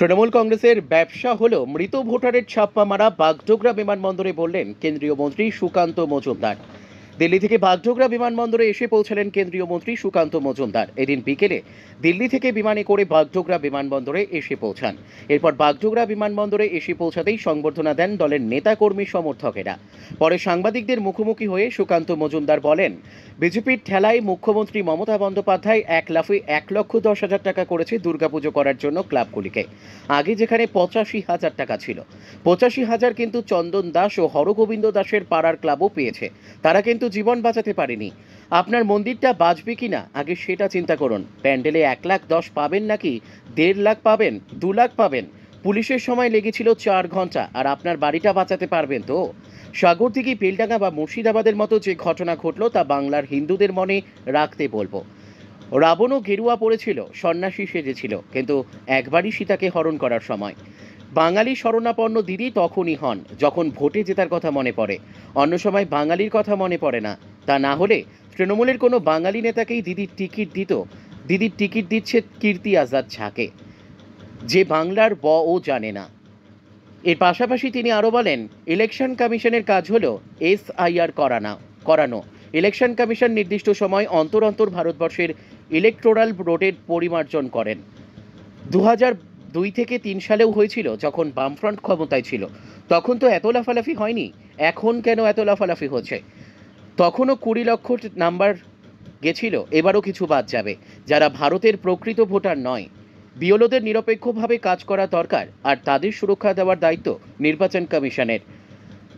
তৃণমূল কংগ্রেসের ব্যবসা হলো মৃত ভোটারের ছাপ্পা মারা বাগডোগরা বিমানবন্দরে বললেন কেন্দ্রীয় মন্ত্রী সুকান্ত মজুমদার। দিল্লি থেকে বাগডোগরা বিমানবন্দরে এসে পৌঁছালেন কেন্দ্রীয় মন্ত্রী সুকান্ত মজুমদার। এদিন বিকেলে দিল্লি থেকে বিমানে করে বাগডোগরা বিমানবন্দরে এসে পৌঁছান। এরপর বাগডোগরা বিমানবন্দরে এসে পৌঁছাতেই সংবর্ধনা দেন দলের নেতাকর্মী সমর্থকেরা। পরে সাংবাদিকদের মুখোমুখি হয়ে সুকান্ত মজুমদার বলেন, বিজেপির ঠেলায় মুখ্যমন্ত্রী মমতা বন্দ্যোপাধ্যায় 1,10,10,000 টাকা করেছে দুর্গাপুজো করার জন্য ক্লাবগুলিকে। আগে যেখানে 85,000 টাকা ছিল, 85,000 কিন্তু চন্দন দাস ও হরগোবিন্দ দাসের পাড়ার ক্লাবও পেয়েছে। তারা কিন্তু জীবন বাঁচাতে পারেনি। আপনার মন্দিরটা বাঁচবে কিনা আগে সেটা চিন্তা করুন। প্যান্ডেলে 1,10,000 পাবেন নাকি 1,50,000 পাবেন, 2,00,000 পাবেন? পুলিশের সময় লেগেছিল 4 ঘন্টা, আর আপনার বাড়িটা বাঁচাতে পারবেন তো? সাগরদিঘি, বেলডাঙ্গা বা মুর্শিদাবাদের মতো যে ঘটনা ঘটল তা বাংলার হিন্দুদের মনে রাখতে বলবো। রাবণও গেরুয়া পড়েছিল, সন্ন্যাসী সেজেছিল, কিন্তু একবারই সীতাকে হরণ করার সময়। বাঙালি শরণাপন্ন দিদি তখনই হন যখন ভোটে জেতার কথা মনে পড়ে, অন্য সময় বাঙালির কথা মনে পড়ে না। তা না হলে তৃণমূলের কোনো বাঙালি নেতাকেই দিদির টিকিট দিত? দিদির টিকিট দিচ্ছে কীর্তি আজাদ ঝাকে, যে বাংলার ব ও জানে না। এর পাশাপাশি তিনি আরও বলেন, ইলেকশন কমিশনের কাজ হলো SIR করানো। ইলেকশন কমিশন নির্দিষ্ট সময় অন্তর অন্তর ভারতবর্ষের ইলেকটোরাল রোডের পরিমার্জন করেন। 2002 থেকে 3 সালেও হয়েছিল, যখন বামফ্রন্ট ক্ষমতায় ছিল। তখন তো এত লাফালাফি হয়নি, এখন কেন এত লাফালাফি হচ্ছে? তখনও 20 লক্ষ নাম্বার গেছিল, এবারও কিছু বাদ যাবে। যারা ভারতের প্রকৃত ভোটার নয়, বিএলওদের নিরপেক্ষভাবে কাজ করা দরকার, আর তাদের সুরক্ষা দেওয়ার দায়িত্ব নির্বাচন কমিশনের।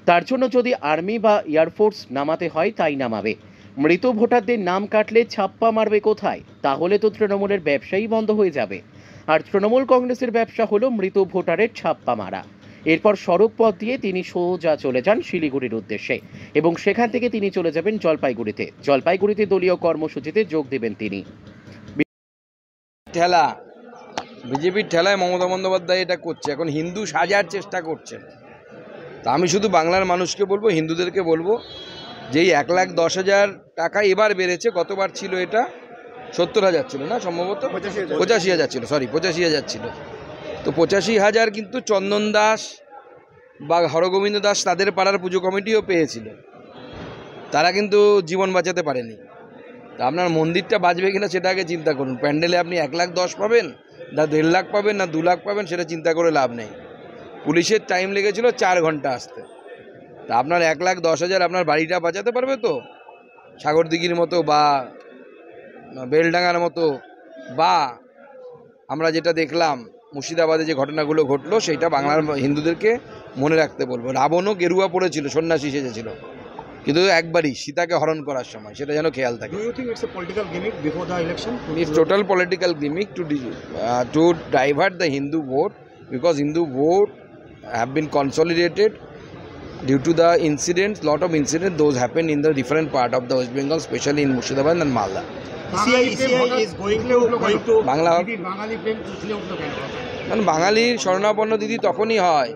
তার জন্য যদি আর্মি বা এয়ারফোর্স নামাতে হয় তাই নামাবে। মৃত ভোটারদের নাম কাটলে ছাপ্পা মারবে কোথায়? তাহলে তো তৃণমূলের ব্যবসাই বন্ধ হয়ে যাবে। আর তৃণমূল কংগ্রেসের ব্যবসা হলো মৃত ভোটারের ছাপ্পা মারা। এরপর সড়ক পথ দিয়ে তিনি সোজা চলে যান শিলিগুড়ির উদ্দেশ্যে, এবং সেখান থেকে তিনি চলে যাবেন জলপাইগুড়িতে দলীয় কর্মসূচিতে যোগ দেবেন তিনি। ঠেলা, বিজেপির ঠেলায় মমতা বন্দ্যোপাধ্যায় এটা করছে, এখন হিন্দু সাজার চেষ্টা করছে। তা আমি শুধু বাংলার মানুষকে বলবো, হিন্দুদেরকে বলবো, যেই 1,10,000 টাকা এবার বেড়েছে, গতবার ছিল এটা 70,000 ছিল না, সম্ভবত 85,000 ছিল, 85,000 ছিল। তো 85,000 কিন্তু চন্দন দাস বা হরগোবিন্দ দাস তাদের পাড়ার পুজো কমিটিও পেয়েছিল, তারা কিন্তু জীবন বাঁচাতে পারেনি। তা আপনার মন্দিরটা বাঁচবে কিনা সেটা আগে চিন্তা করুন। প্যান্ডেলে আপনি 1,10,000 পাবেন, না 1,50,000 পাবেন, না 2,00,000 পাবেন, সেটা চিন্তা করে লাভ নেই। পুলিশের টাইম লেগেছিল 4 ঘন্টা আসতে। তা আপনার 1,10,000 আপনার বাড়িটা বাঁচাতে পারবে তো? সাগরদিঘির মতো বা বেলডাঙ্গার মতো, বা আমরা যেটা দেখলাম মুর্শিদাবাদে যে ঘটনাগুলো ঘটলো, সেইটা বাংলার হিন্দুদেরকে মনে রাখতে বলবো। রাবণও গেরুয়া পড়েছিল, সন্ন্যাসী সেজেছিল, কিন্তু একবারই সীতাকে হরণ করার সময়, সেটা যেন খেয়াল থাকে। It's total political gimmick to divert the Hindu vote, because Hindu vote have been consolidated due to the incidents, lot of incidents those happened in the different part of the West Bengal, especially in Murshidabad and Malda. ECI is going to Bangla মানে বাঙালির শরণাপন্ন দিদি তখনই হয়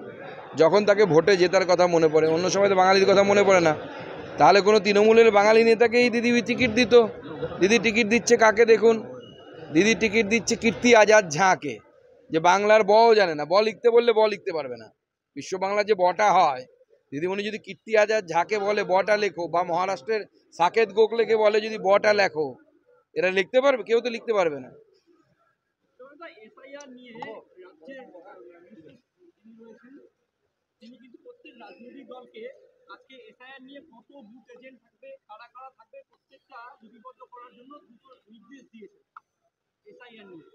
যখন তাকে ভোটে জেতার কথা মনে পড়ে, অন্য সময় তো বাঙালির কথা মনে পড়ে না। তাহলে কোনো তৃণমূলের বাঙালি নেতাকেই দিদি টিকিট দিত? দিদি টিকিট দিচ্ছে কাকে দেখুন, দিদি টিকিট দিচ্ছে কীর্তি আজাদ ঝাঁকে, যে বাংলার বও জানে না, ব লিখতে বললে ব লিখতে পারবে না। বিশ্ব বাংলার যে বটা হয়, দিদিমণি যদি কীর্তি আজাদ ঝাঁকে বলে বটা লেখো, বা মহারাষ্ট্রের সাকেত গোখলেকে বলে যদি বটা লেখো, এরা লিখতে পারবে? কেউ তো লিখতে পারবে না।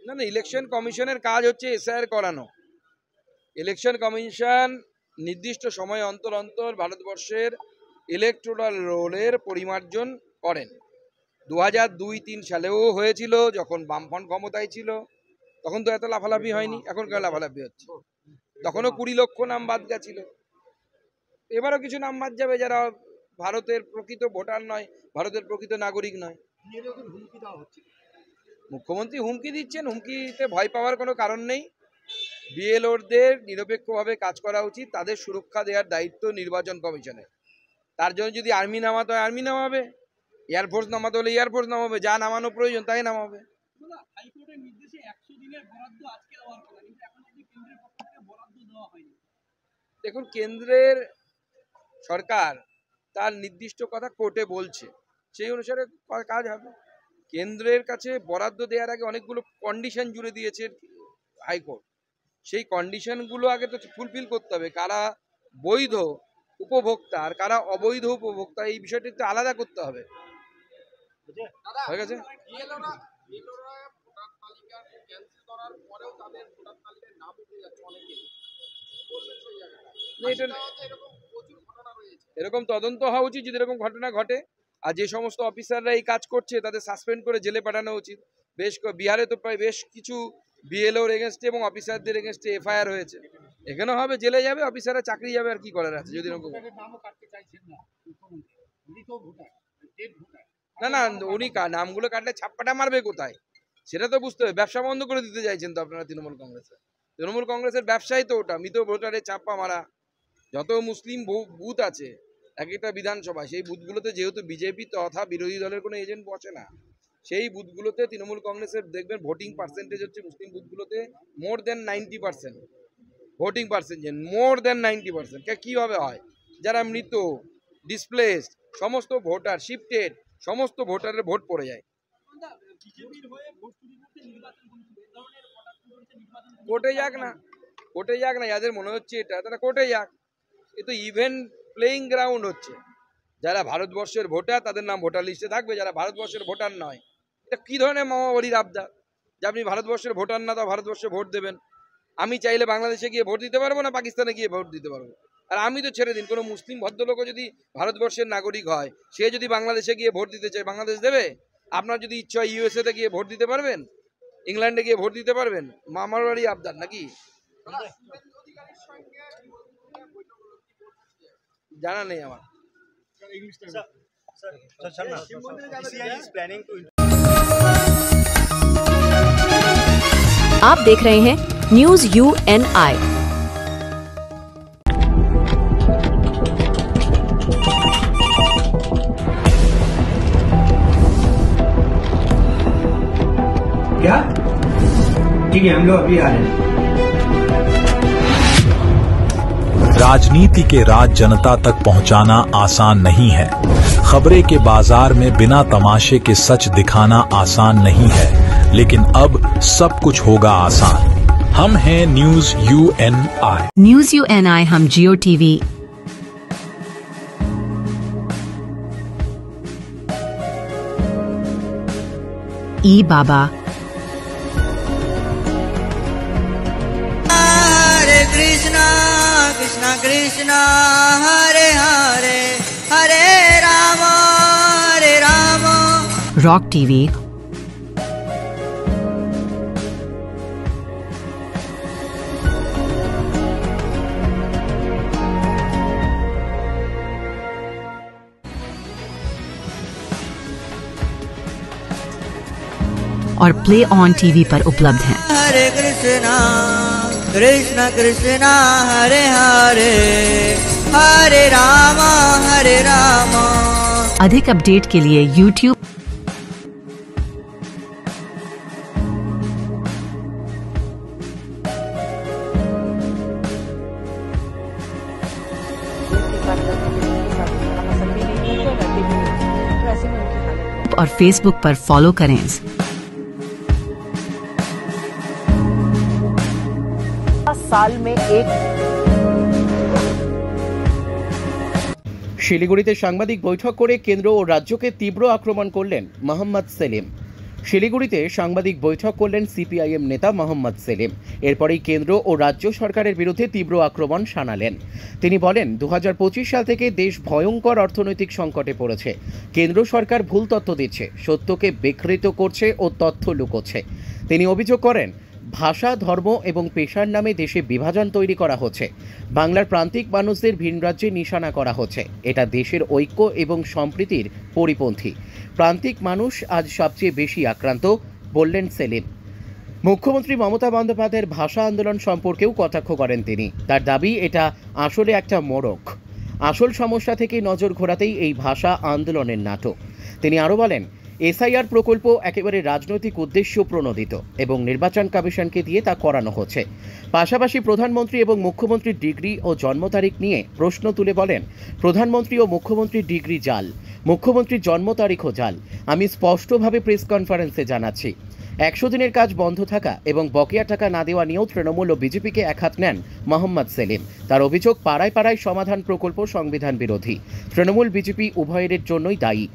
না না, ইলেকশন কমিশনের কাজ হচ্ছে SIR করানো। ইলেকশন কমিশন নির্দিষ্ট সময় অন্তর অন্তর ভারতবর্ষের ইলেকটোরাল রোলের পরিমার্জন করেন। 2002-3 সালেও হয়েছিল, যখন বামফ্রন্ট ক্ষমতায় ছিল, তখন তো এত লাফালাফি হয়নি, এখন কেন লাফালাফি হচ্ছে? তখনও 20 লক্ষ নাম বাদ গেছিল, এবারও কিছু নাম বাদ যাবে যারা ভারতের প্রকৃত ভোটার নয়, ভারতের প্রকৃত নাগরিক নয়। মুখ্যমন্ত্রী হুমকি দিচ্ছেন, হুমকিতে ভয় পাওয়ার কোনো কারণ নেই। বিএলওদের নিরপেক্ষভাবে কাজ করা উচিত, তাদের সুরক্ষা দেওয়ার দায়িত্ব নির্বাচন কমিশনের। তার জন্য যদি আর্মি নামাতে হয় আর্মি নামাবে, এয়ারফোর্স নামাতে হলে এয়ারফোর্স নামাবে, যা নামানো প্রয়োজন তাই নামাবে। দেখুন, কেন্দ্রের সরকার তার নির্দিষ্ট কথা কোর্টে বলছে, সেই অনুসারে কাজ হবে। কেন্দ্রের কাছে বরাদ্দ দেওয়ার আগে অনেকগুলো কন্ডিশন জুড়ে দিয়েছে হাইকোর্ট। সেই কন্ডিশনগুলো আগে তো ফুলফিল করতে হবে। কারা বৈধ উপভোক্তা আর কারা অবৈধ উপভোক্তা, এই বিষয়টি একটু আলাদা করতে হবে। হয়ে গেছে। এরকম তদন্ত হওয়া উচিত যদি এরকম ঘটনা ঘটে। আর যে সমস্ত অফিসাররা এই কাজ করছে তাদের সাসপেন্ড করে জেলে পাঠানো উচিত। বিহারে তো প্রায় বেশ কিছু বিএলওর এগেনস্টে এবং অফিসারদের এগেনস্টে এফআইআর হয়েছে। এখানেও হবে, জেলে যাবে, অফিসাররা চাকরি যাবে, আর কি করার আছে যদি এরকম। না না, উনি নামগুলো কাটলে ছাপ্পাটা মারবে কোথায় সেটা তো বুঝতে হবে। ব্যবসা বন্ধ করে দিতে চাইছেন তো আপনারা তৃণমূল কংগ্রেসের ব্যবসায়ী তো ওটা, মৃত ভোটারে ছাপ্পা মারা। যত মুসলিম বুথ আছে এক একটা বিধানসভায়, সেই বুথগুলোতে যেহেতু বিজেপি তথা বিরোধী দলের কোনো এজেন্ট বসে না, সেই বুথগুলোতে তৃণমূল কংগ্রেসের দেখবেন ভোটিং পার্সেন্টেজ হচ্ছে মুসলিম বুথগুলোতে মোর দেন 90% ভোটিং পার্সেন্টেজ, মোর দেন 90%। কীভাবে হয়? যারা মৃত, ডিসপ্লেসড, সমস্ত ভোটার, শিফটেড, সমস্ত ভোটারের ভোট পড়ে যায়। কোর্টে যাক না, যাদের মনে হচ্ছে এটা, তারা কোর্টে যাক। এ তো ইভেন্ট প্লেইং গ্রাউন্ড হচ্ছে। যারা ভারতবর্ষের ভোটার তাদের নাম ভোটার লিস্টে থাকবে, যারা ভারতবর্ষের ভোটার নয়, এটা কি ধরনের মামাবাড়ির আবদার যে আপনি ভারতবর্ষের ভোটার না তা ভারতবর্ষে ভোট দেবেন? আমি চাইলে বাংলাদেশে গিয়ে ভোট দিতে পারবো না, পাকিস্তানে গিয়ে ভোট দিতে পারবো। আর আমি তো ছেড়ে দিন, কোনো মুসলিম ভদ্রলোকও যদি ভারতবর্ষের নাগরিক হয়, সে যদি বাংলাদেশে গিয়ে ভোট দিতে চায়, বাংলাদেশ দেবে? আপনার যদি ইচ্ছা হয় ইউএসএতে গিয়ে ভোট দিতে পারবেন, ইংল্যান্ডে গিয়ে ভোট দিতে পারবেন। মামাবাড়ি আবদার নাকি? জানা নেই আমার। आप देख रहे हैं न्यूज UNI। क्या? ठीक है, हम लोग अभी आ रहे हैं। राजनीति के राज जनता तक पहुंचाना आसान नहीं है। खबरें के बाजार में बिना तमाशे के सच दिखाना आसान नहीं है, लेकिन अब सब कुछ होगा आसान। हम हैं न्यूज UNI। न्यूज UNI हम जियो टीवी, ई बाबा, हरे कृष्णा कृष्णा कृष्णा हरे हरे हरे राम रॉक टीवी, और प्ले ऑन टीवी पर उपलब्ध हैं। हरे कृष्णा कृष्णा कृष्णा हरे हरे हरे राम हरे राम। अधिक अपडेट के लिए YouTube और Facebook पर फॉलो करें। साल में एक শিলিগুড়িতে সাংবাদিক বৈঠক করে কেন্দ্র ও রাজ্যকে তীব্র আক্রমণ করলেন মোহাম্মদ সেলিম। শিলিগুড়িতে সাংবাদিক বৈঠক করলেন CPIM নেতা মোহাম্মদ সেলিম। এরপরেই কেন্দ্র ও রাজ্য সরকারের বিরুদ্ধে তীব্র আক্রমণ শানালেন। তিনি বলেন, 2025 সাল থেকে দেশ ভয়ঙ্কর অর্থনৈতিক সংকটে পড়েছে। কেন্দ্র সরকার ভুল তথ্য দিচ্ছে, সত্যকে বিকৃত করছে ও তথ্য লুকোচ্ছে। তিনি অভিযোগ করেন, ভাষা, ধর্ম এবং পেশার নামে দেশে বিভাজন তৈরি করা হচ্ছে। বাংলার প্রান্তিক মানুষদের ভিন রাজ্যে নিশানা করা হচ্ছে। এটা দেশের ঐক্য এবং সম্প্রীতির পরিপন্থী। প্রান্তিক মানুষ আজ সবচেয়ে বেশি আক্রান্ত, বললেন সেলিম। মুখ্যমন্ত্রী মমতা বন্দ্যোপাধ্যায়ের ভাষা আন্দোলন সম্পর্কেও কটাক্ষ করেন তিনি। তার দাবি, এটা আসলে একটা মোড়ক। আসল সমস্যা থেকে নজর ঘোরাতেই এই ভাষা আন্দোলনের নাটক। তিনি আরও বলেন, এসআইআর প্রকল্প একেবারে রাজনৈতিক উদ্দেশ্য প্রণোদিত এবং নির্বাচন কমিশনকে দিয়ে তা করানো হচ্ছে। পাশাপাশি প্রধানমন্ত্রী এবং মুখ্যমন্ত্রীর ডিগ্রি ও জন্ম তারিখ নিয়ে প্রশ্ন তুলে বলেন, প্রধানমন্ত্রী ও মুখ্যমন্ত্রীর ডিগ্রি জাল, মুখ্যমন্ত্রীর জন্ম তারিখও জাল। আমি স্পষ্টভাবে প্রেস কনফারেন্সে জানাচ্ছি। 100 দিনের কাজ বন্ধ থাকা এবং বকেয়া টাকা না দেওয়া নিয়েও তৃণমূল ও বিজেপিকে একহাত নেন মোহাম্মদ সেলিম। তার অভিযোগ, পাড়ায় পাড়ায় সমাধান প্রকল্প সংবিধান বিরোধী। তৃণমূল বিজেপি উভয়ের জন্যই দায়ী।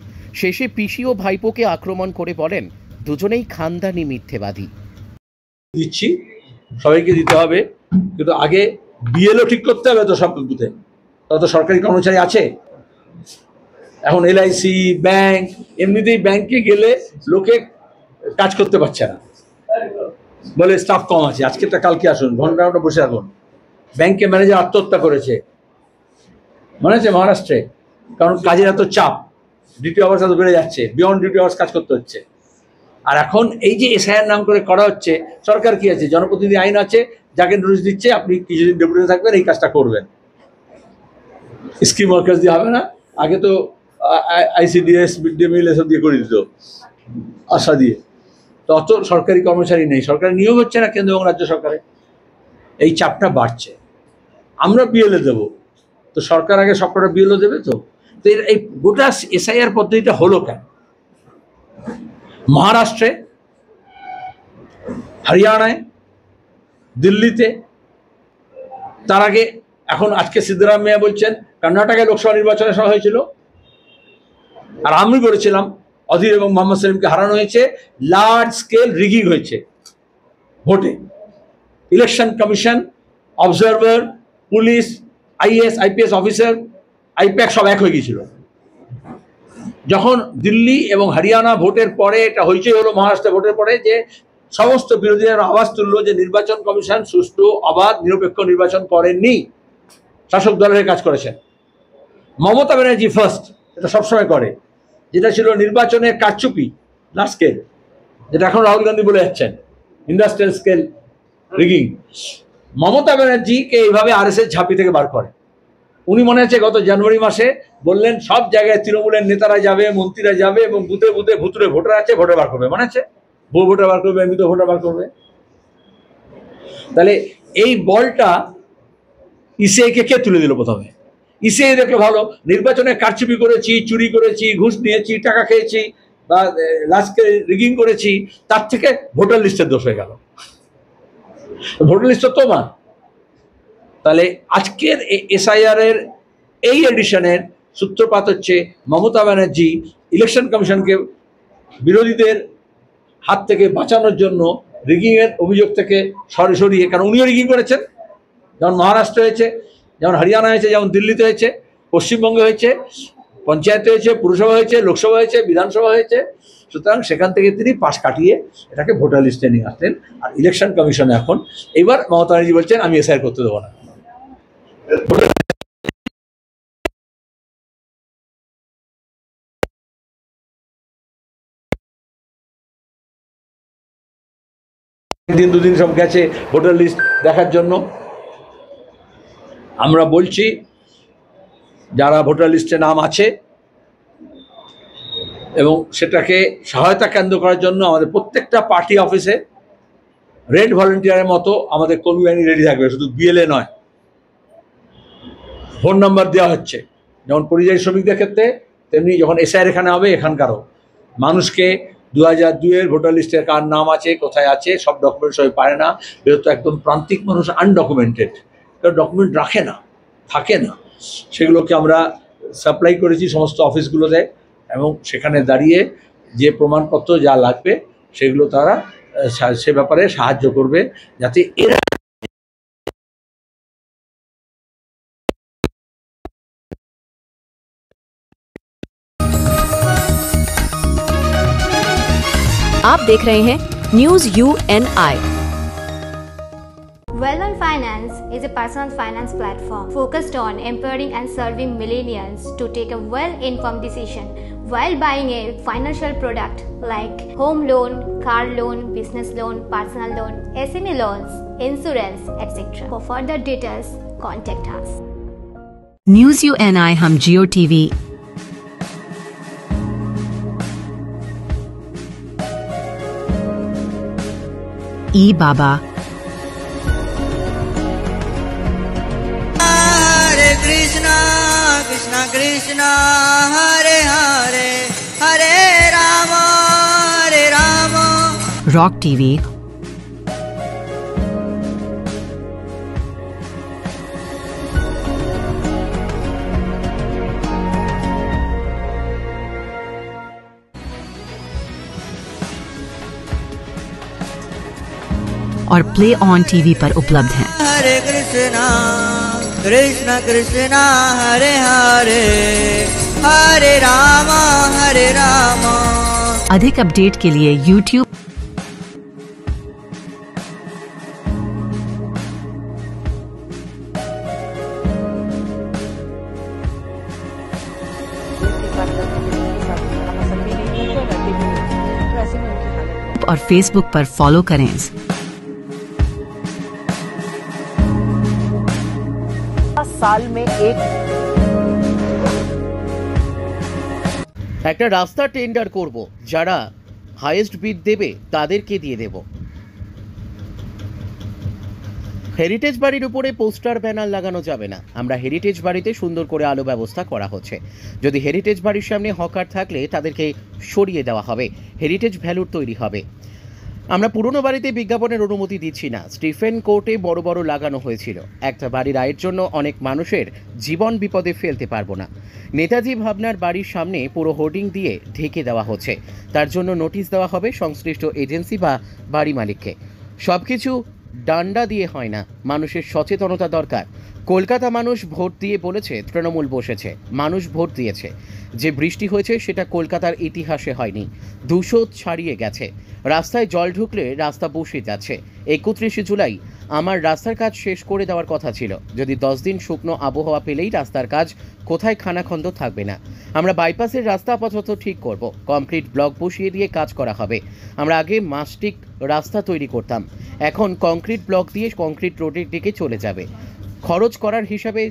শেষে পিসি ও ভাইপোকে আক্রমণ করে বলেন, দুজনেই খানদানি মিথ্যেবাদী। দিচ্ছি, সবাইকে দিতে হবে, কিন্তু আগে বিএলও ঠিক করতে হবে। তো সব বুথে তত সরকারি কর্মচারী আছে। এখন এলআইসি, ব্যাংক, এমনিতেই ব্যাংকে গেলে লোকে কাজ করতে পারছে না, বলে স্টাফ কম আছে, আজকেরটা কালকে আসুন, ঘন্টা ঘন্টা বসে রাখুন। ব্যাংকে ম্যানেজার আত্মহত্যা করেছে, মনে আছে মহারাষ্ট্রে, কারণ কাজের এত চাপ, ডিউটি আওয়ার্স এত বেড়ে যাচ্ছে, বিয়ন্ড ডিউটি আওয়ার্স কাজ করতে হচ্ছে। আর এখন এই যে এসআইআর নাম করে করা হচ্ছে, সরকার কি আছে, জনপ্রতিনিধি আইন আছে, যাকে নোটিশ দিচ্ছে আপনি কিছুদিন ডেপুটেশন থাকবেন, এই কাজটা করবেন। স্কিম ওয়ার্কার্স দিয়ে হবে না, আগে তো আইসিডিএস, মিড ডে মিল এসব দিয়ে করে দিত, আশা দিয়ে। তো অত সরকারি কর্মচারী নেই, সরকারি নিয়োগ হচ্ছে না কেন্দ্র এবং রাজ্য সরকারে, এই চাপটা বাড়ছে। আমরা বিএলএ দেবো, তো সরকার আগে সবকটা বিএলও দেবে। তো এই গোটা এসআইআর পদ্ধতিটা হলো কেন? মহারাষ্ট্রে, হরিয়ানায়, দিল্লিতে, তার আগে এখন আজকে সিদ্ধরামাইয়া বলছেন কর্ণাটকে লোকসভা নির্বাচনের সময় হয়েছিল, আর আমি বলেছিলাম অধীর এবং মোহাম্মদ সেলিমকে হারানো হয়েছে, লার্জ স্কেল রিগিং হয়েছে ভোটে। Election commission, observer, police, is, IPS officer, I-PAC সব এক হয়ে গিয়েছিল। যখন দিল্লি এবং হরিয়ানা ভোটের পরে, এটা হয়েছে হলো মহারাষ্ট্র ভোটের পরে, যে সমস্ত বিরোধীরা আওয়াজ তুললো যে নির্বাচন কমিশন সুষ্ঠু, অবাধ, নিরপেক্ষ নির্বাচন করেননি, শাসক দলের কাজ করেছেন। মমতা ব্যানার্জি ফার্স্ট এটা সবসময় করে, যেটা ছিল নির্বাচনের কারচুপি, লার্জ স্কেল, যেটা এখন রাহুল গান্ধী বলে যাচ্ছেন ইন্ডাস্ট্রিয়াল স্কেল রিগিং। মমতা ব্যানার্জিকে এইভাবে আরএসএস ঝাঁপি থেকে বার করে। উনি মনে হচ্ছে গত জানুয়ারি মাসে বললেন সব জায়গায় তৃণমূলের নেতারা যাবে, মন্ত্রীরা যাবে এবং বুথে বুথে ভুতুরে ভোটার আছে, ভোটার বার করবে, মনে আছে, ভুয়ো ভোটার বার করবে, মৃত ভোটার বার করবে। তাহলে এই বলটা ইসিআইকে কে তুলে দিল? প্রথমে ইসিআই দেখলো ভালো, নির্বাচনে কারচুপি করেছি, চুরি করেছি, ঘুষ নিয়েছি, টাকা খেয়েছি বা লাস্টকে রিগিং করেছি, তার থেকে ভোটার লিস্টের দোষ হয়ে গেল। ভোটার লিস্ট তো মান। তাহলে আজকের এসআইআর এর এই এডিশনের সূত্রপাত হচ্ছে মমতা ব্যানার্জি ইলেকশন কমিশনকে বিরোধীদের হাত থেকে বাঁচানোর জন্য রিগিংয়ের অভিযোগ থেকে সরিয়ে, কারণ উনিও রিগিং করেছেন, যেমন মহারাষ্ট্র হয়েছে, যেমন হরিয়ানা হয়েছে, যেমন দিল্লিতে হয়েছে, পশ্চিমবঙ্গে হয়েছে, পঞ্চায়েতে হয়েছে, পুরসভা হয়েছে, লোকসভা হয়েছে, বিধানসভা হয়েছে। সুতরাং সেখান থেকে তিনি পাশ কাটিয়ে এটাকে ভোটার লিস্টে নিয়ে আসলেন। আর ইলেকশন কমিশনে এখন এইবার মমতা ব্যানার্জি বলছেন আমি এসআইআর করতে দেবো না। দিন দুদিন সব গেছে ভোটার লিস্ট দেখার জন্য। আমরা বলছি যারা ভোটার লিস্টে নাম আছে এবং সেটাকে সহায়তা কেন্দ্র করার জন্য আমাদের প্রত্যেকটা পার্টি অফিসে রেড ভলেন্টিয়ারের মতো আমাদের কর্মী বাহিনী রেডি থাকবে, শুধু বিএলএ নয়। ফোন নাম্বার দেওয়া হচ্ছে, যেমন পরিযায়ী শ্রমিকদের ক্ষেত্রে, তেমনি যখন এসআইআর এখানে হবে এখানকারও মানুষকে 2002-এর ভোটার লিস্টে কার নাম আছে, কোথায় আছে, সব ডকুমেন্ট সবাই পারে না। যেহেতু একদম প্রান্তিক মানুষ, আনডকুমেন্টেড, কারণ ডকুমেন্ট রাখে না, থাকে না, সেগুলোকে আমরা সাপ্লাই করেছি সমস্ত অফিসগুলোতে, এবং সেখানে দাঁড়িয়ে যে প্রমাণপত্র যা লাগবে সেগুলো তারা সে ব্যাপারে সাহায্য করবে, যাতে এরা आप देख रहे हैं news UNI। Well-On Finance is a personal finance platform focused on empowering and serving millennials to take a well-informed decision while buying a financial product like home loan, car loan, business loan, personal loan, SME loans, insurance, etc. For further details, contact us. News UNI हम Jio TV E Baba. Hare Krishna Krishna Krishna Hare Hare Hare Ram Hare Ram. Rock TV. और play on TV पर उपलब्ध हैं। हरे कृष्णा कृष्णा कृष्णा हरे हरे हरे राम हरे राम। अधिक update के लिए YouTube और Facebook पर फॉलो करें। साल में একটা রাস্তা টেন্ডার করব, যারা হাইয়েস্ট বিড দেবে তাদেরকে দিয়ে দেব। হেরিটেজ বাড়ির উপরে পোস্টার ব্যানার লাগানো যাবে না। আমরা হেরিটেজ বাড়িতে সুন্দর করে আলো ব্যবস্থা করা হচ্ছে। যদি হেরিটেজ বাড়ির সামনে হকার থাকলে তাদেরকে সরিয়ে দেওয়া হবে, হেরিটেজ ভ্যালুর তৈরি হবে। আমরা পুরনো বাড়িতে বিজ্ঞাপনের অনুমতি দিচ্ছি না। স্টিফেন কোর্টে বড় বড় লাগানো হয়েছিল। একটা বাড়ির আয়ের জন্য অনেক মানুষের জীবন বিপদে ফেলতে পারবো না। নেতাজি ভাবনার বাড়ির সামনে পুরো হোর্ডিং দিয়ে ঢেকে দেওয়া হচ্ছে। তার জন্য নোটিশ দেওয়া হবে সংশ্লিষ্ট এজেন্সি বা বাড়ি মালিককে। সব কিছু ডান্ডা দিয়ে হয় না, মানুষের সচেতনতা দরকার। কলকাতা মানুষ ভোট দিয়ে বলেছে তৃণমূল বসেছে, মানুষ ভোট দিয়েছে। যে বৃষ্টি হয়েছে সেটা কলকাতার ইতিহাসে হয়নি, 200 ছাড়িয়ে গেছে। রাস্তায় জল ঢুকলে রাস্তা বসে যাচ্ছে। 31শে জুলাই আমার রাস্তার কাজ শেষ করে দেওয়ার কথা ছিল। যদি 10 দিন শুকনো আবহাওয়া পেলেই রাস্তার কাজ কোথায় খানাখন্দ থাকবে না। আমরা বাইপাসের রাস্তা আপাতত ঠিক করব, কমপ্লিট ব্লক বসিয়ে দিয়ে কাজ করা হবে। আমরা আগে মাস্টিক রাস্তা তৈরি করতাম, এখন কংক্রিট ব্লক দিয়ে কংক্রিট রোডের দিকে চলে যাবে। খরচ করার হিসাবে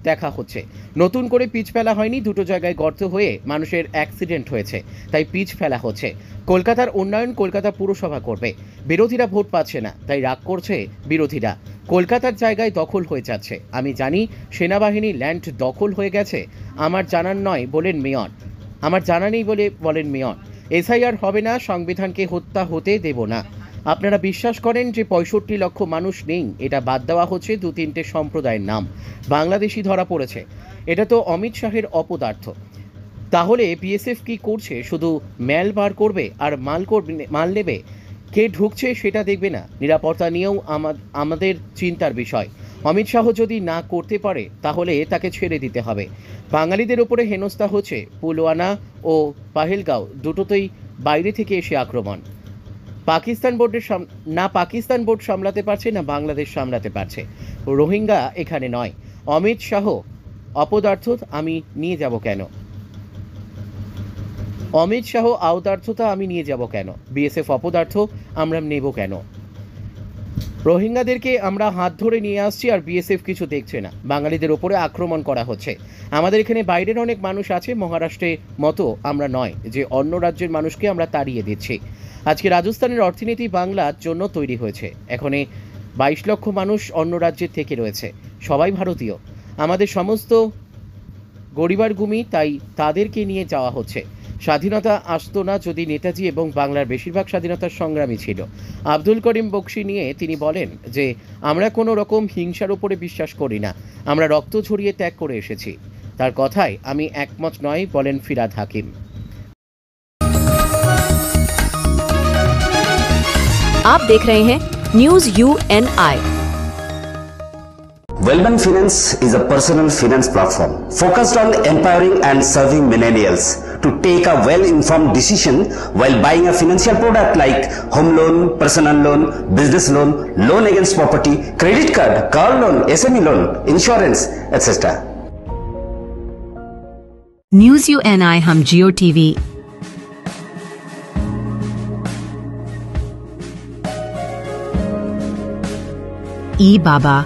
দেখা হচ্ছে। নতুন করে পিচ ফেলা হয়নি, দুটো জায়গায় গর্ত হয়ে মানুষের অ্যাক্সিডেন্ট হয়েছে, তাই পিচ ফেলা হচ্ছে। কলকাতার উন্নয়ন কলকাতা পুরসভা করবে। বিরোধীরা ভোট পাচ্ছে না, তাই রাগ করছে বিরোধীরা। কলকাতার জায়গায় দখল হয়ে যাচ্ছে। আমি জানি সেনাবাহিনী ল্যান্ড দখল হয়ে গেছে, আমার জানার নয় বলেন মেয়র। আমার জানা নেই বলে বলেন মেয়র। এসআইআর হবে না, সংবিধানকে হত্যা হতে দেব না। আপনারা বিশ্বাস করেন যে 65 লক্ষ মানুষ নেই? এটা বাদ দেওয়া হচ্ছে 2-3টে সম্প্রদায়ের নাম। বাংলাদেশি ধরা পড়েছে, এটা তো অমিত শাহের অপদার্থ। তাহলে বিএসএফ কি করছে? শুধু ম্যাল বার করবে আর মাল নেবে। কে ঢুকছে সেটা দেখবে না। নিরাপত্তা নিয়েও আমাদের চিন্তার বিষয়। অমিত শাহ যদি না করতে পারে তাহলে তাকে ছেড়ে দিতে হবে। বাঙালিদের ওপরে হেনস্থা হচ্ছে। পুলওয়ানা ও পাহেলগাঁও দুটোতেই বাইরে থেকে এসে আক্রমণ। পাকিস্তান বোর্ড সামলাতে পারছে না, বাংলাদেশ সামলাতে পারছে। রোহিঙ্গা এখানে নয়। অমিত শাহ অপদার্থ, আমি নিয়ে যাব কেন? অমিত শাহ আওতার্থতা আমি নিয়ে যাব কেন? বিএসএফ অপদার্থ, আমরা নেব কেন? রোহিঙ্গাদেরকে আমরা হাত ধরে নিয়ে আসছি আর বিএসএফ কিছু দেখছে না। বাঙালিদের ওপরে আক্রমণ করা হচ্ছে। আমাদের এখানে বাইরের অনেক মানুষ আছে, মহারাষ্ট্রের মতো আমরা নয় যে অন্য রাজ্যের মানুষকে আমরা তাড়িয়ে দিচ্ছি। আজকে রাজস্থানের অর্থনীতি বাংলার জন্য তৈরি হয়েছে। এখানে 22 লক্ষ মানুষ অন্য রাজ্যের থেকে রয়েছে, সবাই ভারতীয়। আমাদের সমস্ত গরিবার গুমি, তাই তাদেরকে নিয়ে যাওয়া হচ্ছে। স্বাধীনতা আসতো না যদি নেতাজি এবং বাংলার বেশিরভাগ স্বাধীনতার সংগ্রামী ছিল। আব্দুল করিম বক্সি নিয়ে তিনি বলেন যে আমরা কোনো রকম হিংসার উপরে বিশ্বাস করি না, আমরা রক্ত ঝরিয়ে ত্যাগ করে এসেছি। তার কথায় আমি একমত নয়, বলেন ফিরাদ হাকিম। आप देख रहे हैं news UNI। Wellman Finance is a personal finance platform focused on empowering and serving millennials to take a well-informed decision while buying a financial product like home loan, personal loan, business loan, loan against property, credit card, car loan, SME loan, insurance, etc. News UNI हम जियो TV ई Baba.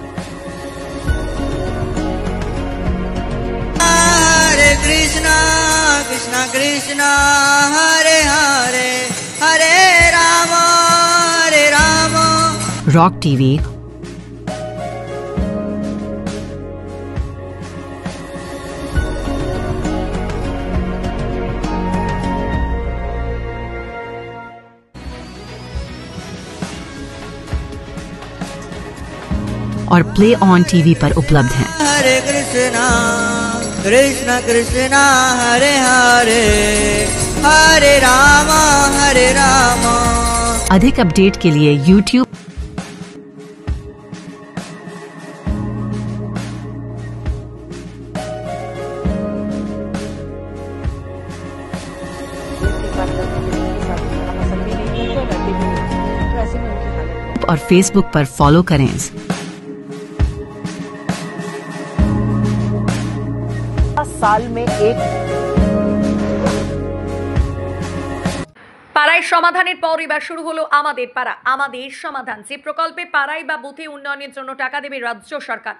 Hare Krishna Krishna Krishna Hare Hare Hare Ram rock TV और play on TV पर उपलब्ध हैं। हरे कृष्णा कृष्ण कृष्णा हरे हरे हरे राम अधिक update के लिए YouTube और Facebook पर फॉलो करें। साल में एक পাড়ায় সমাধানের পর এবার শুরু হলো আমাদের পাড়া আমাদের সমাধান। যে প্রকল্পে পাড়ায় বা বুথে উন্নয়নের জন্য টাকা দেবে রাজ্য সরকার,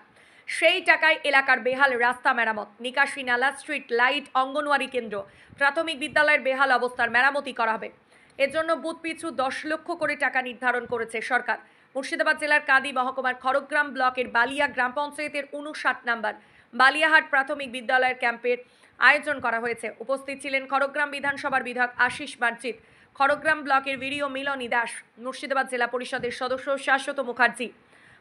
সেই টাকায় এলাকার বেহাল রাস্তা মেরামত, নিকাশি নালা, স্ট্রিট লাইট, অঙ্গনওয়াড়ি কেন্দ্র, প্রাথমিক বিদ্যালয়ের বেহাল অবস্থার মেরামতি করা হবে। এর জন্য বুথ পিছু 10 লক্ষ করে টাকা নির্ধারণ করেছে সরকার। মুর্শিদাবাদ জেলার কাদি মহকুমার খড়গ্রাম ব্লকের বালিয়া গ্রাম পঞ্চায়েতের 59 নম্বর বালিয়াহাট প্রাথমিক বিদ্যালয়ের ক্যাম্পের আয়োজন করা হয়েছে। উপস্থিত ছিলেন খড়গ্রাম বিধানসভার বিধায়ক আশিস বার্জিত, খড়গ্রাম ব্লকের ভিডিও মিলনী দাস, মুর্শিদাবাদ জেলা পরিষদের সদস্য শাশ্বত মুখার্জি,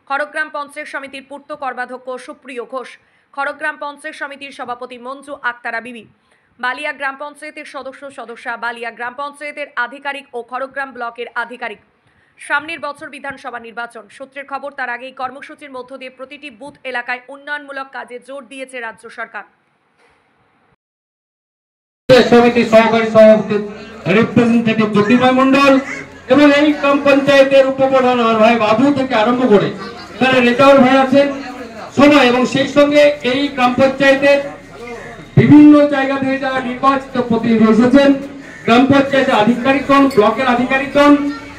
খড়গ্রাম পঞ্চায়েত সমিতির পূর্ত কর্মাধ্যক্ষ সুপ্রিয় ঘোষ, খড়গ্রাম পঞ্চায়েত সমিতির সভাপতি মঞ্জু আক্তারা বিবি, বালিয়া গ্রাম পঞ্চায়েতের সদস্যা, বালিয়া গ্রাম পঞ্চায়েতের আধিকারিক ও খড়গ্রাম ব্লকের আধিকারিক। সামনের বছর বিধানসভা নির্বাচন সূত্রের খবর, তার আগেই কর্মসূচির মধ্য দিয়ে প্রতিটি বুথ এলাকায় উন্নয়নমূলক কাজে জোর দিয়েছে রাজ্য সরকার। সমিতির সহকারী সভাপতি রিপ্রেজেন্টেটিভ জ্যোতির্ময় মন্ডল এবং এই গ্রাম পঞ্চায়েতের উপপ্রধান ভাই বাবু থেকে আরম্ভ করে এখানে রেজাউল ভাই আছেন সবাই, এবং সেই সঙ্গে এই গ্রাম পঞ্চায়েতের বিভিন্ন জায়গা থেকে যারা নির্বাচিত প্রতিনিধি এসেছেন, গ্রাম পঞ্চায়েতের আধিকারিকগণ, ব্লকের আধিকারিকগণ,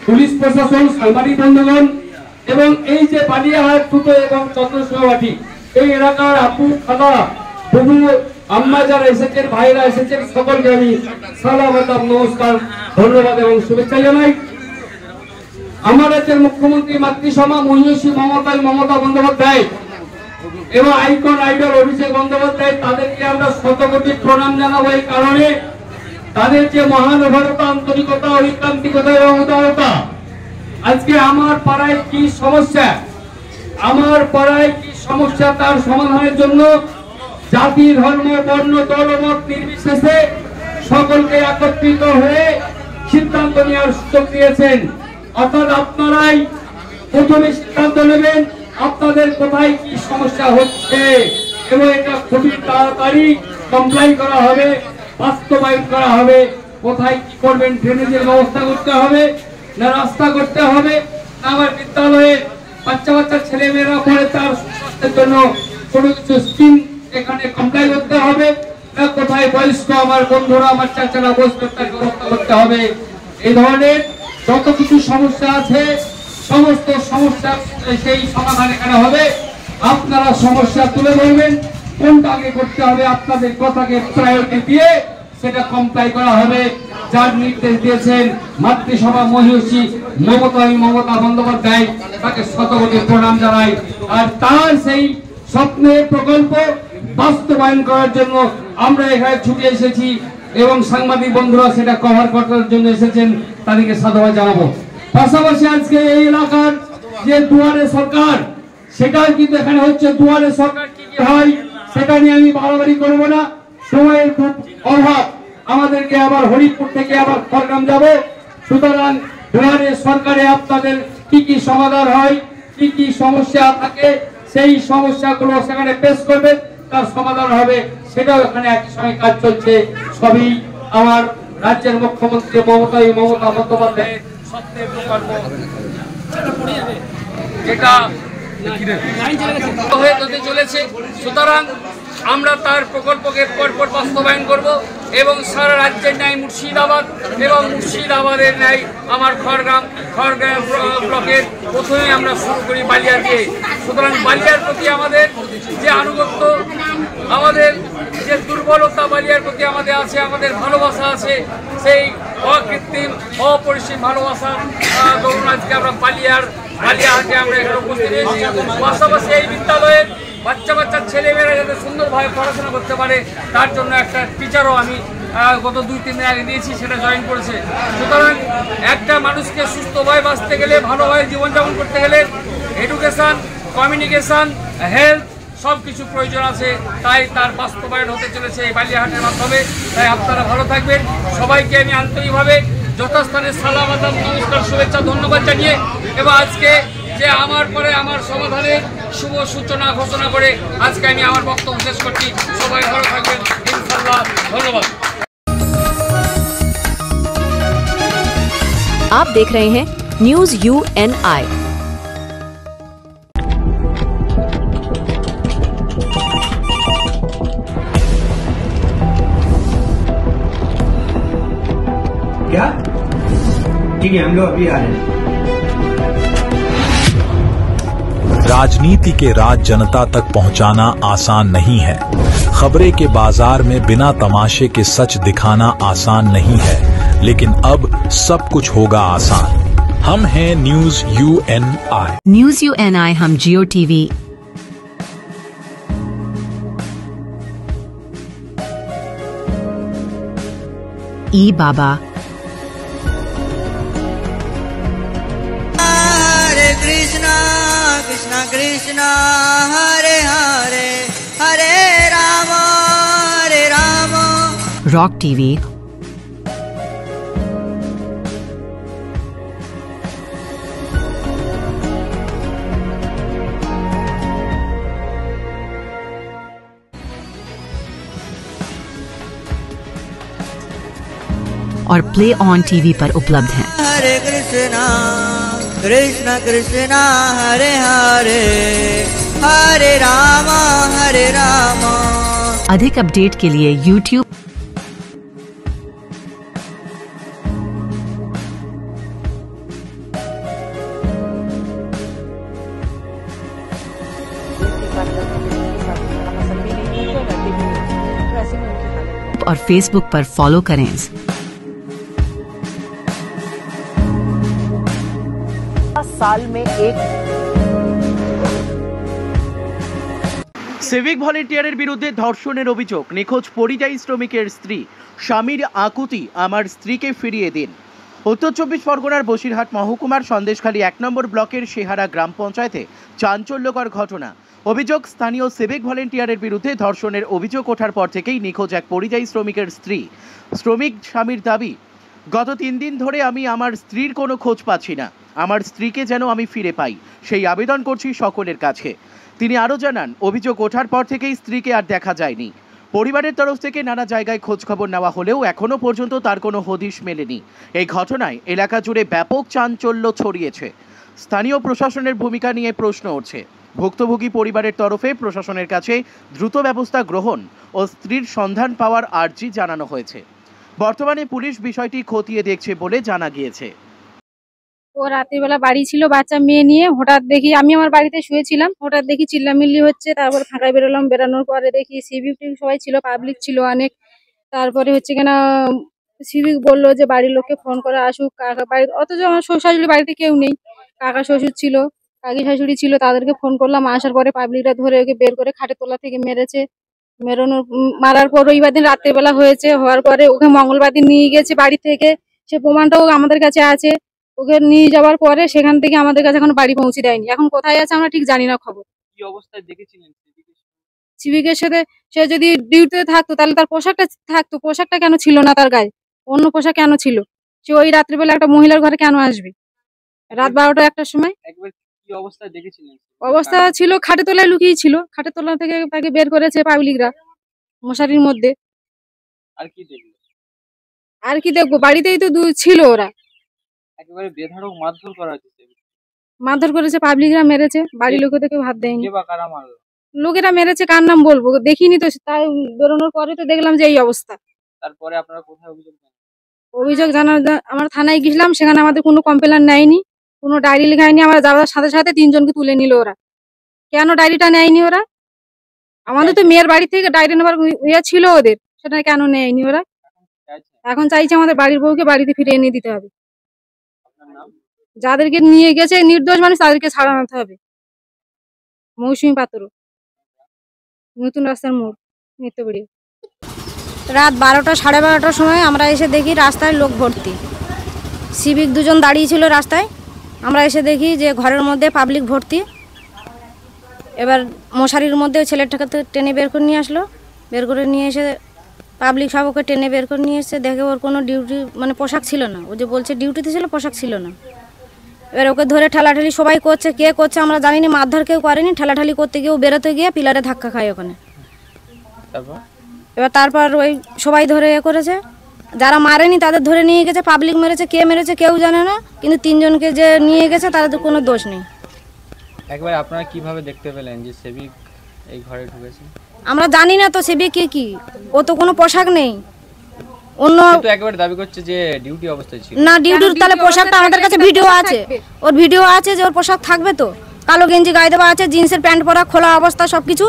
পুলিশ প্রশাসন, সাংবাদিক বন্ধুগণ এবং এই যে বালিয়াহাট দুটো এবং চন্দ্রসভাটি এই এলাকার আপু খালা বহু আম্মা যারা এসেছেন, ভাইরা এসেছেন, সকলকে আমি সালাম আদাব, নমস্কার, ধন্যবাদ এবং শুভেচ্ছা জানাই। আমার রাজ্যের মুখ্যমন্ত্রী মাতৃসভা মহিষী মমতা বন্দ্যোপাধ্যায় এবং আইকন আইডল অভিষেক বন্দ্যোপাধ্যায়, তাদেরকে আমরা শতকোটি প্রণাম জানাবো। এই কারণে তাদের যে মহানুভবতা, আন্তরিকতা, ঐকান্তিকতা এবং উদারতা, আজকে আমার পাড়ায় কি সমস্যা, আমার পাড়ায় কি সমস্যা তার সমাধানের জন্য জাতি, ধর্ম, বর্ণ, দলমত নির্বিশেষে সকলকে একত্রিত হয়ে সিদ্ধান্ত নেওয়ার সুযোগ দিয়েছেন। অর্থাৎ আপনারাই প্রথমে সিদ্ধান্ত নেবেন আপনাদের কোথায় কি সমস্যা হচ্ছে এবং এটা খুবই তাড়াতাড়ি কমপ্লাই করা হবে, বাস্তবায়ন করা হবে। কোথায় কি করবেন, ড্রেনেজের ব্যবস্থা করতে হবে না রাস্তা করতে হবে না আমার বিদ্যালয়ে বাচ্চা ছেলে মেয়েরা পড়ে তার সুস্বাস্থ্যের জন্য কোনো কিছু স্কিম এখানে কমপ্লাই করতে হবে না কোথায় বয়স্ক আমার বন্ধুরা, আমার চাচারা বসবে তার ব্যবস্থা করতে হবে। এই ধরনের যত কিছু সমস্যা আছে সমস্ত সমস্যা সেই সমাধান এখানে হবে। আপনারা সমস্যা তুলে ধরবেন, কোনটা আগে করতে হবে আপনাদের কথাকে প্রায়োরিটি দিয়ে সেটা কমপ্লাই করা হবে। যার নির্দেশ দিয়েছেন মাতৃসভা মহিষী মমতা বন্দ্যোপাধ্যায়, তাকে শতকোটি প্রণাম জানাই। আর তার সেই স্বপ্নের প্রকল্প বাস্তবায়ন করার জন্য আমরা এখানে ছুটে এসেছি এবং সাংবাদিক বন্ধুরা সেটা কভার করার জন্য এসেছেন, তাদেরকে সাধুবাদ জানাবো। পাশাপাশি আজকে এই এলাকার যে দুয়ারে সরকার, সেটা কিন্তু এখানে হচ্ছে। দুয়ারে সরকার কি কি হয় সেটা নিয়ে আমি বাড়াবাড়ি করবো না, সময়ের খুব অভাব, আমাদেরকে আবার হরিপুর থেকে আবার খড়গ্রাম যাব। সুতরাং দুয়ারে সরকারে আপনাদের কি কি সমাধান হয়, কি কি সমস্যা থাকে, সেই সমস্যাগুলো সেখানে পেশ করবে, তার সমাধান হবে, সেটাও এখানে একই সঙ্গে কাজ চলছে। সবই আমার রাজ্যের মুখ্যমন্ত্রী মমতা বন্দ্যোপাধ্যায়ের স্বপ্নের প্রকল্প, যেটা হয়ে চলেছে। সুতরাং আমরা তার প্রকল্পকে পরপর বাস্তবায়ন করব এবং সারা রাজ্যের ন্যায় মুর্শিদাবাদ এবং মুর্শিদাবাদের ন্যায় আমার খড়গ্রাম ব্লকের প্রথমেই আমরা শুরু করি বালিয়া দিয়ে। সুতরাং বালিয়ার প্রতি আমাদের যে আনুগত্য, আমাদের যে দুর্বলতা বালিয়ার প্রতি আমাদের আছে, আমাদের ভালোবাসা আছে, সেই অকৃত্রিম অপরিসীম ভালোবাসা দরুন আজকে আমরা বালিয়ার বালিয়াহাটে আমরা এখানে উপস্থিত হয়েছি। পাশাপাশি এই বিদ্যালয়ে বাচ্চা ছেলেমেয়েরা যাতে সুন্দরভাবে পড়াশোনা করতে পারে তার জন্য একটা টিচারও আমি গত 2-3 দিন আগে দিয়েছি, সেটা জয়েন করেছে। সুতরাং একটা মানুষকে সুস্থভাবে বাঁচতে গেলে, ভালোভাবে জীবনযাপন করতে গেলে এডুকেশান, কমিউনিকেশান, হেলথ সব কিছু প্রয়োজন আছে। তাই তার বাস্তবায়ন হতে চলেছে এই বালিয়াহাটের মাধ্যমে। তাই আপনারা ভালো থাকবেন। সবাইকে আমি আন্তরিকভাবে যথাস্থানে সালাম, আদাব, নমস্কার, শুভেচ্ছা, ধন্যবাদ জানিয়ে এবং আজকে যে আমার পরে আমার সমাধানের শুভ সূচনা ঘোষণা করে আজকে আমি আমার বক্তব্য শেষ করছি। সবাই ভালো থাকবেন ইনশাআল্লাহ। ধন্যবাদ। आप देख रहे हैं न्यूज UNI। क्या? ठीक है, हम लोग अभी आ रहे हैं। राजनीति के राज जनता तक पहुंचाना आसान नहीं है। खबरें के बाजार में बिना तमाशे के सच दिखाना आसान नहीं है, लेकिन अब सब कुछ होगा आसान। हम हैं न्यूज UNI। न्यूज UNI हम जियो टीवी, ई बाबा, हरे कृष्णा कृष्णा कृष्णा हरे हरे हरे राम रॉक टीवी, और प्ले ऑन टीवी पर उपलब्ध हैं। हरे कृष्णा कृष्णा कृष्णा हरे हरे हरे राम अधिक अपडेट के लिए YouTube और Facebook पर फॉलो करें। साल में एक সিভিক ভলেন্টিয়ারের বিরুদ্ধে ধর্ষণের অভিযোগ। নিখোঁজ পরিযায়ী শ্রমিকের স্ত্রী। স্বামীর আকুতি, আমার স্ত্রীকে ফিরিয়ে দিন। উত্তর 24 পরগনার বসিরহাট মহকুমার সন্দেশখালী 1 নম্বর ব্লকের শেহারা গ্রাম পঞ্চায়েতে চাঞ্চল্যকর ঘটনা। অভিযোগ, স্থানীয় সিভিক ভলেন্টিয়ারের বিরুদ্ধে ধর্ষণের অভিযোগ ওঠার পর থেকেই নিখোঁজ এক পরিযায়ী শ্রমিকের স্ত্রী। শ্রমিক স্বামীর দাবি, গত 3 দিন ধরে আমি আমার স্ত্রীর কোনো খোঁজ পাচ্ছি না। আমার স্ত্রীকে যেন আমি ফিরে পাই, সেই আবেদন করছি সকলের কাছে। তিনি আরও জানান, অভিযোগ ওঠার পর থেকেই স্ত্রীকে আর দেখা যায়নি। পরিবারের তরফ থেকে নানা জায়গায় খোঁজখবর নেওয়া হলেও এখনও পর্যন্ত তার কোনো হদিশ মেলেনি। এই ঘটনায় এলাকা জুড়ে ব্যাপক চাঞ্চল্য ছড়িয়েছে। স্থানীয় প্রশাসনের ভূমিকা নিয়ে প্রশ্ন উঠছে। ভুক্তভোগী পরিবারের তরফে প্রশাসনের কাছে দ্রুত ব্যবস্থা গ্রহণ ও স্ত্রীর সন্ধান পাওয়ার আর্জি জানানো হয়েছে। বর্তমানে পুলিশ বিষয়টি খতিয়ে দেখছে বলে জানা গিয়েছে। ও রাত্রিবেলা বাড়ি ছিল বাচ্চা মেয়ে নিয়ে, হঠাৎ দেখি আমি আমার বাড়িতে শুয়েছিলাম, হঠাৎ দেখি চিল্লামিল্লি হচ্ছে। তারপর ফাঁকায় বেরোলাম, বেরোনোর পরে দেখি সিভিক সবাই ছিল, পাবলিক ছিল অনেক। তারপরে হচ্ছে কিনা সিভিক বললো যে বাড়ির লোককে ফোন করে আসুক কাকা বাড়ি, অথচ আমার শ্বশুর শাশুড়ি বাড়িতে কেউ নেই। কাকা শ্বশুর ছিল, কাকি শাশুড়ি ছিল, তাদেরকে ফোন করলাম। আসার পরে পাবলিকরা ধরে ওকে বের করে খাটের তলা থেকে মেরেছে। মারার পর রবিবার দিন রাত্রেবেলা হয়েছে, হওয়ার পরে ওকে মঙ্গলবার দিন নিয়ে গেছে বাড়ি থেকে, সে প্রমাণটাও আমাদের কাছে আছে। ওকে নিয়ে যাওয়ার পরে সেখান থেকে আমাদের কাছে এখন বাড়ি পৌঁছে দেয়নি। এখন কোথায় আছে আমরা ঠিক জানি না খবর। কি অবস্থায় দেখেছিলেন সিভিকের সাথে? সে যদি ডিউটিতে থাকতো তাহলে তার পোশাকটা থাকতো, পোশাকটা কেন ছিল না তার গায়ে? অন্য পোশাক কেন ছিল? সে ওই রাত্রিবেলা একটা মহিলার ঘরে কেন আসবে রাত 12টা 1টার সময়? একবার কি অবস্থায় দেখেছিলেন? অবস্থা ছিল খাটের তলায় লুকিয়ে ছিল, খাটের তলা থেকে তাকে বের করেছে পাবলিকরা মশারির মধ্যে। আর কি দেখলেন? আর কি দেখবো, বাড়িতেই তো ছিল ওরা। একেবারে বেধড়ক মারধর করা হয়েছে। মারধর করেছে, পাবলিকরা মেরেছে, বাড়ির লোকেদের কেউ হাত দেয়নি। কে বা কারা মারলো? লোকেরা মেরেছে, কার নাম বলবো, দেখিনি তো। তাই বেরোনোর পরে তো দেখলাম যে এই অবস্থা। তারপরে আপনারা কোথায় অভিযোগ জানান? অভিযোগ জানার আমরা থানায় গেছিলাম, সেখানে আমাদের কোনো কমপ্লেন নেয়নি, কোনো ডায়েরি লেখায়নি। আমরা যাওয়ার সাথে সাথে 3 জনকে তুলে নিল ওরা। কেন ডায়েরিটা নেয়নি ওরা? আমাদের তো মেয়ের বাড়ি থেকে ডায়েরি নেবার ইয়ে ছিল ওদের, সেটা কেন নেয়নি ওরা? এখন চাইছে আমাদের বাড়ির বউকে বাড়িতে ফিরিয়ে এনে দিতে হবে। যাদেরকে নিয়ে গেছে নির্দোষ মানুষ তাদেরকে ছাড়াতে হবে। মৌসুমী পাত্র, নতুন রাস্তার মোড়, নিত্যবাড়ি। রাত 12টা সাড়ে 12টার সময় আমরা এসে দেখি রাস্তায় লোক ভর্তি, সিভিক দুজন দাঁড়িয়ে ছিল রাস্তায়। আমরা এসে দেখি যে ঘরের মধ্যে পাবলিক ভর্তি। এবার মশারির মধ্যে ছেলেটাকে টেনে বের করে নিয়ে আসলো, বের করে নিয়ে এসে পাবলিক সব ওকে টেনে বের করে নিয়ে এসে দেখে ওর কোনো ডিউটি মানে পোশাক ছিল না। ও যে বলছে ডিউটিতে ছিল, পোশাক ছিল না। এবার ওকে ধরে ঠেলাঠেলি সবাই করছে, কে করছে আমরা জানি না, মারধর কেউ করেনি। ঠেলাঠেলি করতে গিয়ে ও বেরোতে গিয়ে পিলারে ধাক্কা খায় ওখানে। এবার তারপর ওই সবাই ধরে করেছে, যারা মারেনি তাদের ধরে নিয়ে গেছে। পাবলিক মেরেছে, কে মেরেছে কেউ জানে না, কিন্তু 3 জনকে যে নিয়ে গেছে তাদের কোনো দোষ নেই। একবার আপনারা কিভাবে দেখতে পেলেন যে সেবিক এই ঘরে ঢুকেছে? আমরা জানি না তো সেবিক কি, ও তো কোনো পোশাক নেই। অন্য তো একবার দাবি করছে যে ডিউটি অবস্থায় ছিল না, ডিউটির তাহলে পোশাকটা আমাদের কাছে ভিডিও আছে, ওর ভিডিও আছে যে ওর পোশাক থাকবে তো। কালো গেঞ্জি গায়ে দেওয়া আছে, জিন্সের প্যান্ট পরা, খোলা অবস্থা সবকিছু।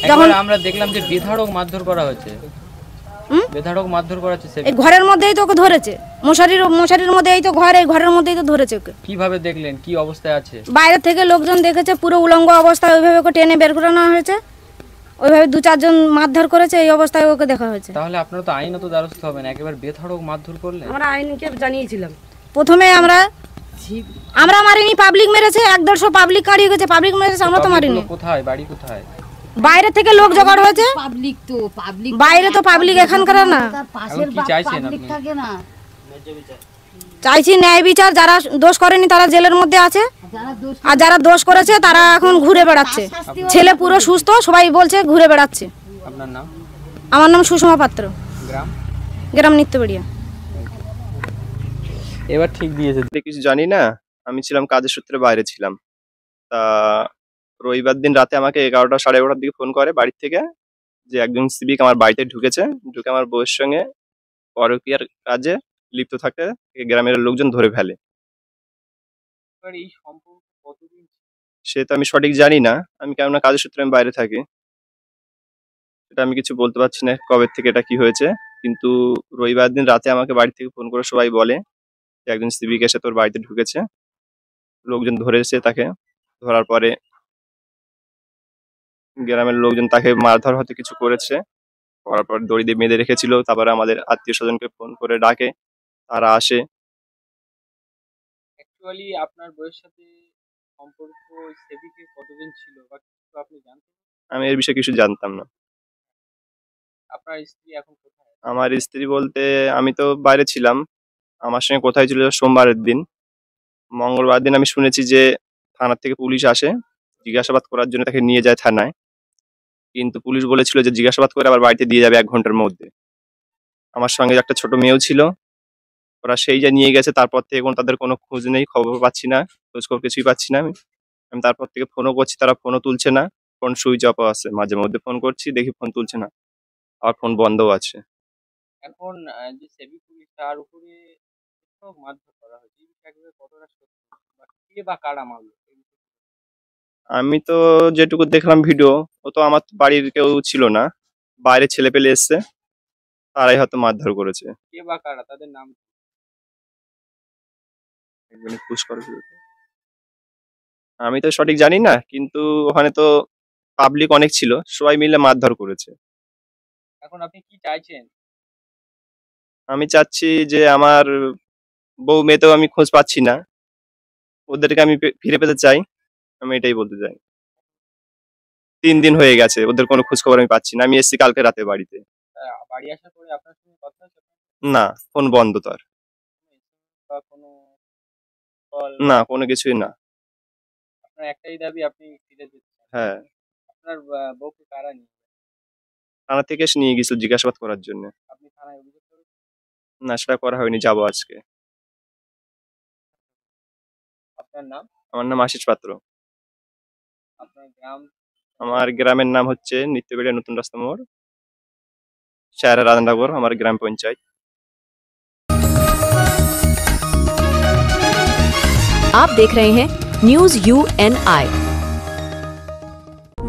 যখন আমরা দেখলাম যে বেধাড়ক মারধর করা হয়েছে, বেধাড়ক মারধর করা হচ্ছে এই ঘরের মধ্যেই তো ওকে ধরেছে, মশারির মধ্যে, এই তো ঘর, এই ঘরের মধ্যেই তো ধরেছে ওকে। কিভাবে দেখলেন, কি অবস্থায় আছে? বাইরে থেকে লোকজন দেখেছে পুরো উলঙ্গ অবস্থায়, ওইভাবে ওকে টেনে বের করে নেওয়া হয়েছে। ওইভাবে 2-4 জন মারধর করেছে, এই অবস্থায় ওকে দেখা হয়েছে। তাহলে আপনারা তো আইনত দ্বারস্থ হবেন, একেবারে বেধাড়ক মারধর করলেন। আমরা আইনকে জানিয়েছিলাম প্রথমে, আমরা মারিনি, পাবলিক মেরেছে। 1-150 পাবলিক কাড়িয়ে গেছে, পাবলিক মেরেছে, আমরা তো মারিনি। কোথায় বাড়ি, কোথায়? বাইরে থেকে লোক জোগাড় হয়েছে, বাইরে তো পাবলিক এখানকার না। কি চাইছেন আপনি? চাইছি ন্যায় বিচার। যারা দোষ করেনি তারা জেলের মধ্যে আছে, আর যারা দোষ করেছে তারা এখন ঘুরে বেড়াচ্ছে। ছেলে পুরো সুস্থ, সবাই বলছে ঘুরে বেড়াচ্ছে। আপনার নাম? আমার নাম সুষমা পাত্র, গ্রাম? গ্রাম নিত্যবাড়িয়া। এবার ঠিক দিয়েছে। কিছু জানি না, আমি ছিলাম কাজের সূত্রে বাইরে ছিলাম। তা রবিবার দিন রাতে আমাকে 11টা সাড়ে 11টার দিকে ফোন করে বাড়ির থেকে যে একজন সিভিক আমার বাড়িতে ঢুকেছে, ঢুকে আমার বউয়ের সঙ্গে পরকীয়ার কাজে লিপ্ত থাকতে গ্রামের লোকজন ধরে ফেলে। এই সম্পর্ক কতদিন? সে তো আমি সঠিক জানি না, আমি কেননা কাজের সূত্রে আমি বাইরে থাকি, এটা আমি কিছু বলতে পারছি না কবে থেকে এটা কি হয়েছে। কিন্তু রবিবার দিন রাতে আমাকে বাড়ি থেকে ফোন করে সবাই বলে যে একজন সিভিক এসে তোর বাড়িতে ঢুকেছে। লোকজন ধরেছে তাকে, ধরার পরে গ্রামের লোকজন তাকে মারধর হতে কিছু করেছে, করার পর দড়ি দিয়ে বেঁধে রেখেছিল। তারপরে আমাদের আত্মীয় স্বজনকে ফোন করে ডাকে, তারা আসে। অ্যাকচুয়ালি আপনার বউয়ের সাথে সম্পর্ক সেবিকের কতদিন ছিল বা কিছু আপনি জানতেন? আমি এর বিষয়ে কিছু জানতাম না। আপনার স্ত্রী এখন কোথায়? আমার স্ত্রী বলতে আমি তো বাইরে ছিলাম, আমার সঙ্গে কোথায় ছিল সোমবারের দিন। মঙ্গলবার দিন আমি শুনেছি যে থানার থেকে পুলিশ আসে, জিজ্ঞাসাবাদ করার জন্য তাকে নিয়ে যায় থানায়। কিন্তু পুলিশ বলেছিল যে জিজ্ঞাসাবাদ করে আবার বাড়িতে দিয়ে যাবে 1 ঘন্টার মধ্যে। আমার সঙ্গে একটা ছোট মেয়েও ছিল, ওরা সেই যা নিয়ে গেছে। তারপর থেকে তাদের কোনো খোঁজ নেই, খবর পাচ্ছি না, খোঁজখবর কিছুই পাচ্ছি না। আমি তারপর থেকে ফোনও করছি, তারা ফোনও তুলছে না, ফোন সুইচ অফ আছে। মাঝে মধ্যে ফোন করছি, দেখি ফোন তুলছে না, আর ফোন বন্ধও আছে। এখন যে সেবিক পুলিশ তার উপরে মারধর করা হয়েছে, একেবারে কতটা সত্যি বা কে বা কারা মারলো? আমি তো যেটুকু দেখলাম ভিডিও, ও তো আমার বাড়ির কেউ ছিল না, বাইরে ছেলে পেলে এসছে, তারাই হয়তো মারধর করেছে। কে বা কারা, তাদের নাম? আমি তো সঠিক জানি না, কিন্তু ওখানে তো পাবলিক অনেক ছিল, সবাই মিলে মারধর করেছে। এখন আপনি কি চাইছেন? আমি চাচ্ছি যে আমার বউ মেয়েতেও আমি খোঁজ পাচ্ছি না, ওদেরকে আমি ফিরে পেতে চাই, আমি এটাই বলতে চাই। 3 দিন হয়ে গেছে, ওদের কোনো খোঁজ খবর আমি পাচ্ছি না। আমি এসেছি কালকে রাতে বাড়িতে। বাড়ি আসার পরে আপনার সঙ্গে কথা হয়েছে? না, ফোন বন্ধ তার। বা কোনো কল? না, কোনো কিছুই না। আপনার একটাই দাবি, আপনি ফিরে যেতে চান? হ্যাঁ। আপনার বউকে কারা নিয়ে? থানা থেকে এসে নিয়ে গেছিল জিজ্ঞাসাবাদ করার জন্য। আপনি থানায় অভিযোগ করেছেন? না, সেটা করা হয়নি, যাবো আজকে। আপনার নাম? আমার নাম আশিস পাত্র। আপনার গ্রাম? আমার গ্রামের নাম হচ্ছে নিত্যবাড়িয়া, নতুন রাস্তা মোড়, শাহরা রাধানগর, আমার গ্রাম পঞ্চায়েত। आप देख रहे हैं news UNI।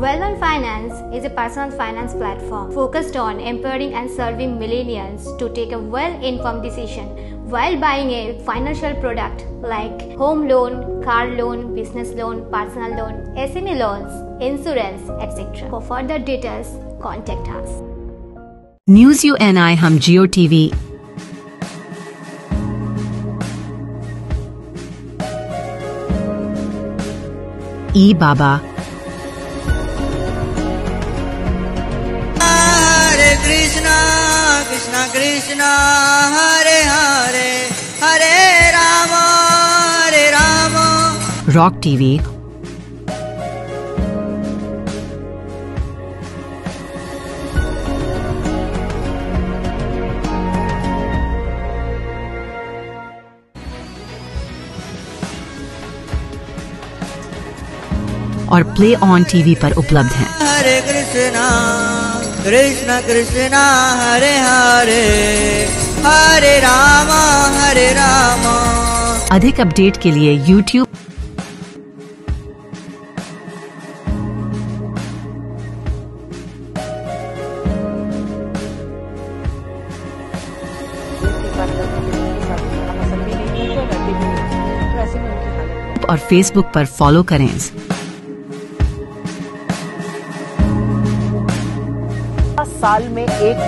Well-Known Finance is a personal finance platform focused on empowering and serving millennials to take a well-informed decision while buying a financial product like home loan, car loan, business loan, personal loan, SME loans, insurance, etc. For further details, contact us. News UNI हम Jio TV E-Baba Hare Krishna, Krishna Krishna, Hare Hare, Hare Rama, Hare Rama. Rock TV और play on TV पर उपलब्ध हैं। Hare Krishna, Krishna Krishna, Hare Hare, Hare Rama, Hare Rama. अधिक update के लिए YouTube और Facebook पर follow करें। साल में एक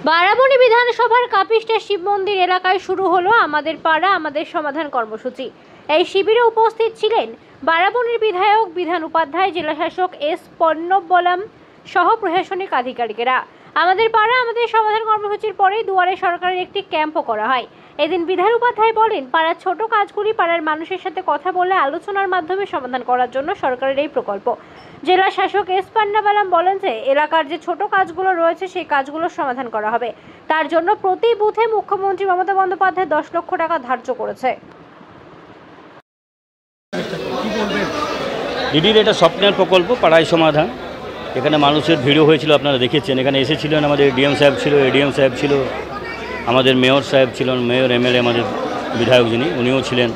বারাবণী বিধানসভার কাপিস্টা শিব মন্দির এলাকায় শুরু হলো আমাদের পাড়া আমাদের সমাধান কর্মসূচি। এই শিবিরে উপস্থিত ছিলেন বারাবণীর বিধায়ক বিধান উপাধ্যায়, জেলাশাসক এস পন্নবলম সহ প্রশাসনিক আধিকারিকেরা। আমাদের পাড়া আমাদের সমাধান কর্মসূচির পরেই দুয়ারে সরকারের একটি ক্যাম্পও করা হয়। এদিন বিধান উপাধ্যায় বলেন, পাড়ার ছোট কাজগুলি পাড়ার মানুষের সাথে কথা বলে আলোচনার মাধ্যমে সমাধান করার জন্য সরকারের এই প্রকল্প। জেলা শাসক এস পন্নবলম বলেন যে এলাকার যে ছোট কাজগুলো রয়েছে সেই কাজগুলোর সমাধান করা হবে। তার জন্য প্রতি বুথে মুখ্যমন্ত্রী মমতা বন্দ্যোপাধ্যায় 10 লক্ষ টাকা ধার্য করেছে। দিদির এটা স্বপ্নের প্রকল্প পাড়ায় সমাধান। এখানে মানুষের ভিড়ও হয়েছিল, আপনারা দেখেছেন। এখানে এসেছিলেন আমাদের ডিএম সাহেব ছিল, এডিএম সাহেব ছিল, আমাদের মেয়র সাহেব ছিলেন, মেয়র এমএলএ আমাদের বিধায়ক যিনি উনিও ছিলেন।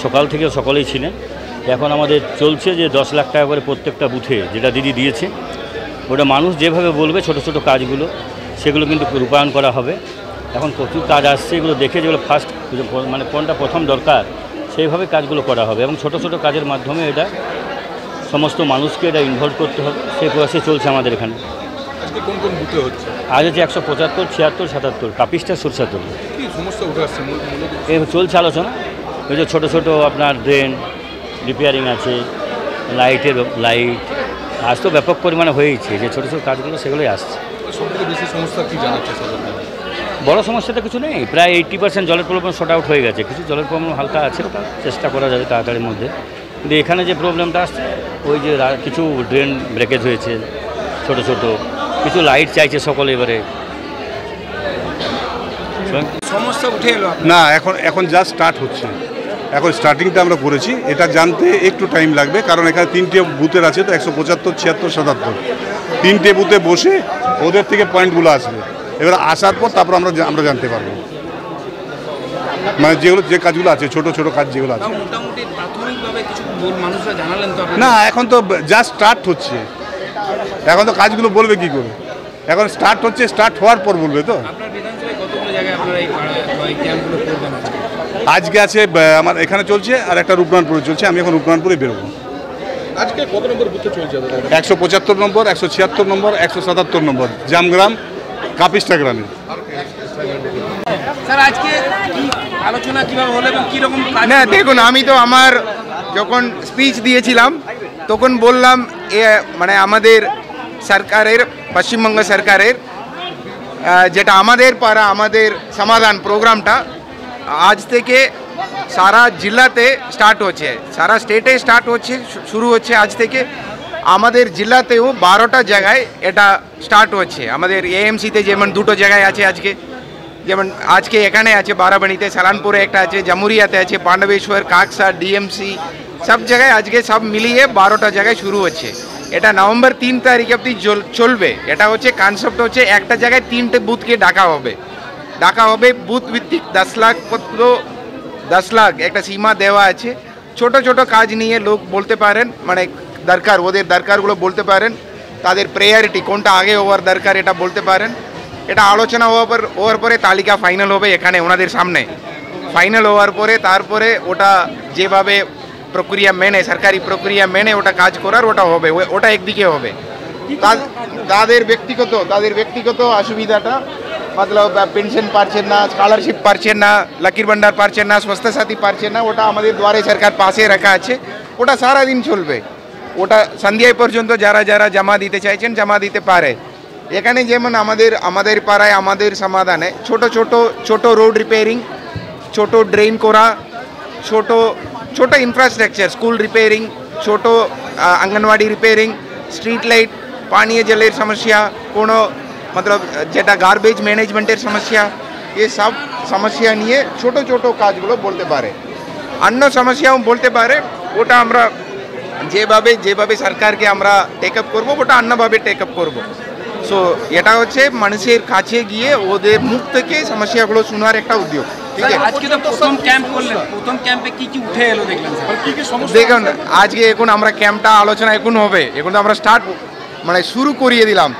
সকাল থেকে সকলেই ছিলেন। এখন আমাদের চলছে যে 10 লাখ টাকা করে প্রত্যেকটা বুথে যেটা দিদি দিয়েছে, ওটা মানুষ যেভাবে বলবে ছোট ছোট কাজগুলো সেগুলো কিন্তু রূপায়ণ করা হবে। এখন প্রচুর কাজ আসছে, এগুলো দেখে যেগুলো ফার্স্ট মানে কোনটা প্রথম দরকার সেইভাবে কাজগুলো করা হবে এবং ছোট ছোট কাজের মাধ্যমে এটা সমস্ত মানুষকে এটা ইনভলভ করতে হবে। সেই প্রয়াসে চলছে আমাদের এখানে। আজকে কোন কোন বুথে হচ্ছে? আজ হচ্ছে 175, 76, 77 কাপিস্টা সরষাতুল সমস্যা উঠে আসছে। এই চলছে আলোচনা। ওই যে ছোটো ছোটো আপনার ড্রেন রিপেয়ারিং আছে, লাইট আজ তো ব্যাপক পরিমাণে হয়েছে। যে ছোটো ছোটো কাজগুলো সেগুলোই আসছে। সবথেকে বেশি সমস্যা কী জানাচ্ছে? বড় সমস্যাটা কিছু নেই, প্রায় 80% জলের প্রবলেম শর্ট আউট হয়ে গেছে। কিছু জলের প্রবলেম হালকা আছে, ওটা চেষ্টা করা যাবে তাড়াতাড়ির মধ্যে। কিন্তু এখানে যে প্রবলেমটা আসছে ওই যে কিছু ড্রেন ব্রেকেজ হয়েছে, ছোট ছোট কিছু লাইট চাইছে সকলে। এবারে সমস্যা উঠে এলো না, এখন জাস্ট স্টার্ট হচ্ছে। এখন স্টার্টিংটা আমরা করেছি। এটা জানতে একটু টাইম লাগবে, কারণ এখানে 3টে বুথের আছে তো, 175, 76, 77 3টে বুথে বসে ওদের থেকে পয়েন্টগুলো আসবে। এবার আসার পর তারপর আমরা জানতে পারবো মানে যে কাজগুলো আছে, ছোট ছোট কাজ যেগুলো আছে। মোটামুটি প্রাথমিকভাবে কিছু মানুষরা জানালেন তো? না, এখন তো জাস্ট স্টার্ট হচ্ছে। এখন তো কাজগুলো বলবে কি করে? এখন স্টার্ট হচ্ছে, স্টার্ট হওয়ার পর বলবে তো। আপনার বিধানসভায় কতগুলো জায়গায় আপনারা এই ক্যাম্পগুলো করবেন? আজকে আছে আমার এখানে চলছে, আর একটা রূপনারায়ণপুরে চলছে। আমি এখন রূপনারায়ণপুরে বেরোবো। আজকে কত নম্বর বুথে চলছে? 175 নম্বর, 176 নম্বর, 177 নম্বর জামগ্রাম কাপিস্টা গ্রামে। স্যার আজকে আলোচনা কিভাবে হলো এবং কীরকম? না দেখুন, আমি তো আমার যখন স্পিচ দিয়েছিলাম তখন বললাম মানে আমাদের সরকারের, পশ্চিমবঙ্গ সরকারের যেটা আমাদের পাড়া আমাদের সমাধান প্রোগ্রামটা আজ থেকে সারা জেলাতে স্টার্ট হচ্ছে, সারা স্টেটে স্টার্ট হচ্ছে, শুরু হচ্ছে আজ থেকে। আমাদের জেলাতেও 12টা জায়গায় এটা স্টার্ট হচ্ছে। আমাদের এএমসিতে যেমন 2টো জায়গায় আছে আজকে, যেমন আজকে এখানে আছে বারাবাণীতে, সালানপুরে একটা আছে, জামুরিয়াতে আছে, পাণ্ডবেশ্বর, কাকসা, ডিএমসি সব জায়গায় আজকে সব মিলিয়ে 12টা জায়গায় শুরু হচ্ছে। এটা নভেম্বর 3 তারিখ অবধি চলবে। এটা হচ্ছে কনসেপ্ট হচ্ছে একটা জায়গায় 3টে বুথকে ডাকা হবে বুথ ভিত্তিক 10 লাখ 10 লাখ একটা সীমা দেওয়া আছে। ছোট ছোট কাজ নিয়ে লোক বলতে পারেন, মানে ওদের দরকারগুলো বলতে পারেন, তাদের প্রায়োরিটি কোনটা আগে হওয়ার দরকার এটা বলতে পারেন। এটা আলোচনা হওয়ার পরে তালিকা ফাইনাল হবে এখানে ওনাদের সামনে। ফাইনাল হওয়ার পরে তারপরে ওটা যেভাবে প্রক্রিয়া মেনে, সরকারি প্রক্রিয়া মেনে ওটা কাজ করার ওটা হবে, ওটা একদিকে হবে। তাদের ব্যক্তিগত অসুবিধাটা মতলব পেনশন পাচ্ছেন না, স্কলারশিপ পাচ্ছেন না, লকির ভান্ডার পাচ্ছেন না, স্বাস্থ্য সাথী পাচ্ছেন না, ওটা আমাদের দ্বারে সরকার পাশে রাখা আছে, ওটা সারাদিন চলবে। ওটা সন্ধ্যায় পর্যন্ত যারা যারা জমা দিতে চাইছেন জমা দিতে পারে। এখানে যেমন আমাদের পাড়ায় আমাদের সমাধানে ছোট রোড রিপেয়ারিং, ছোট ড্রেন করা, ছোট ইনফ্রাস্ট্রাকচার, স্কুল রিপেয়ারিং, ছোট অঙ্গনওয়াড়ি রিপেয়ারিং, স্ট্রিট লাইট, পানীয় জলের সমস্যা, কোনো মতলব যেটা গার্বেজ ম্যানেজমেন্টের সমস্যা, ये सब সমস্যা নিয়ে ছোট কাজগুলো বলতে পারে। অন্য সমস্যাও বলতে পারে, ওটা আমরা যেভাবে সরকারকে আমরা টেক আপ করবো ওটা অন্যভাবে টেক আপ করবো। সো এটা হচ্ছে মানুষের কাছে গিয়ে ওদের মুখ থেকে সমস্যাগুলো শোনার একটা উদ্যোগ। ঠিক আছে, আজকে তো প্রথম ক্যাম্প করলেন, প্রথম ক্যাম্পে কি উঠে এলো দেখলেন স্যার? কি সমস্যা? দেখুন আজকে এখন আমরা ক্যাম্পটা আলোচনা এখন হবে, এখন তো আমরা শুরু করিয়ে দিলাম।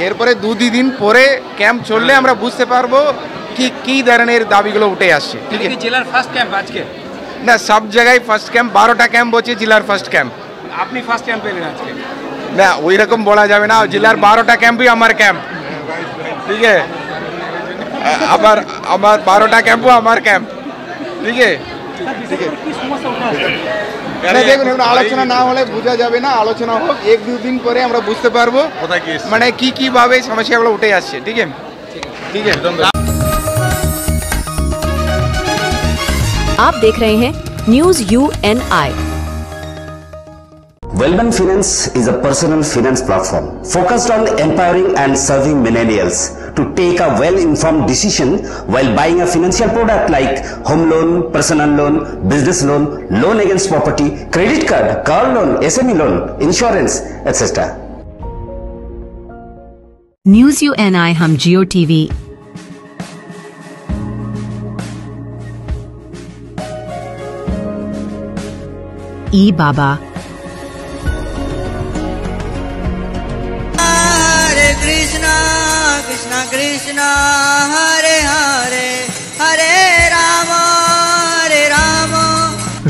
এরপরে 2 দিন পরে ক্যাম্প চললে আমরা বুঝতে পারবো কি ধরনের দাবিগুলো উঠে আসছে। ঠিক আছে, জেলার ফার্স্ট ক্যাম্প আজকে না, সব জায়গায় ফার্স্ট ক্যাম্প, 12টা ক্যাম্প হচ্ছে জেলার ফার্স্ট ক্যাম্প। আপনি ফার্স্ট ক্যাম্প পেলেন আজকে? না, ওই রকম বলা যাবে না, জেলার 12টা ক্যাম্পই আমার ক্যাম্প। ঠিক আছে, আমার 12টা ক্যাম্পও আমার ক্যাম্প। ঠিক আছে, দেখুন আলোচনা না হলে বোঝা যাবে না, আলোচনা হোক, 1-2 দিন পরে আমরা বুঝতে পারবো মানে কিভাবে সমস্যাগুলো উঠে আসছে। ঠিক আছে, ঠিক আছে। आप देख रहे हैं news UNI। Wellman Finance is a personal finance platform focused on empowering and serving millennials to take a well-informed decision while buying a financial product like home loan, personal loan, business loan, loan against property, credit card, car loan, SME loan, insurance, etc. News UNI हम जियो TV ई Baba Hare Krishna Krishna Krishna Hare Hare Hare Ram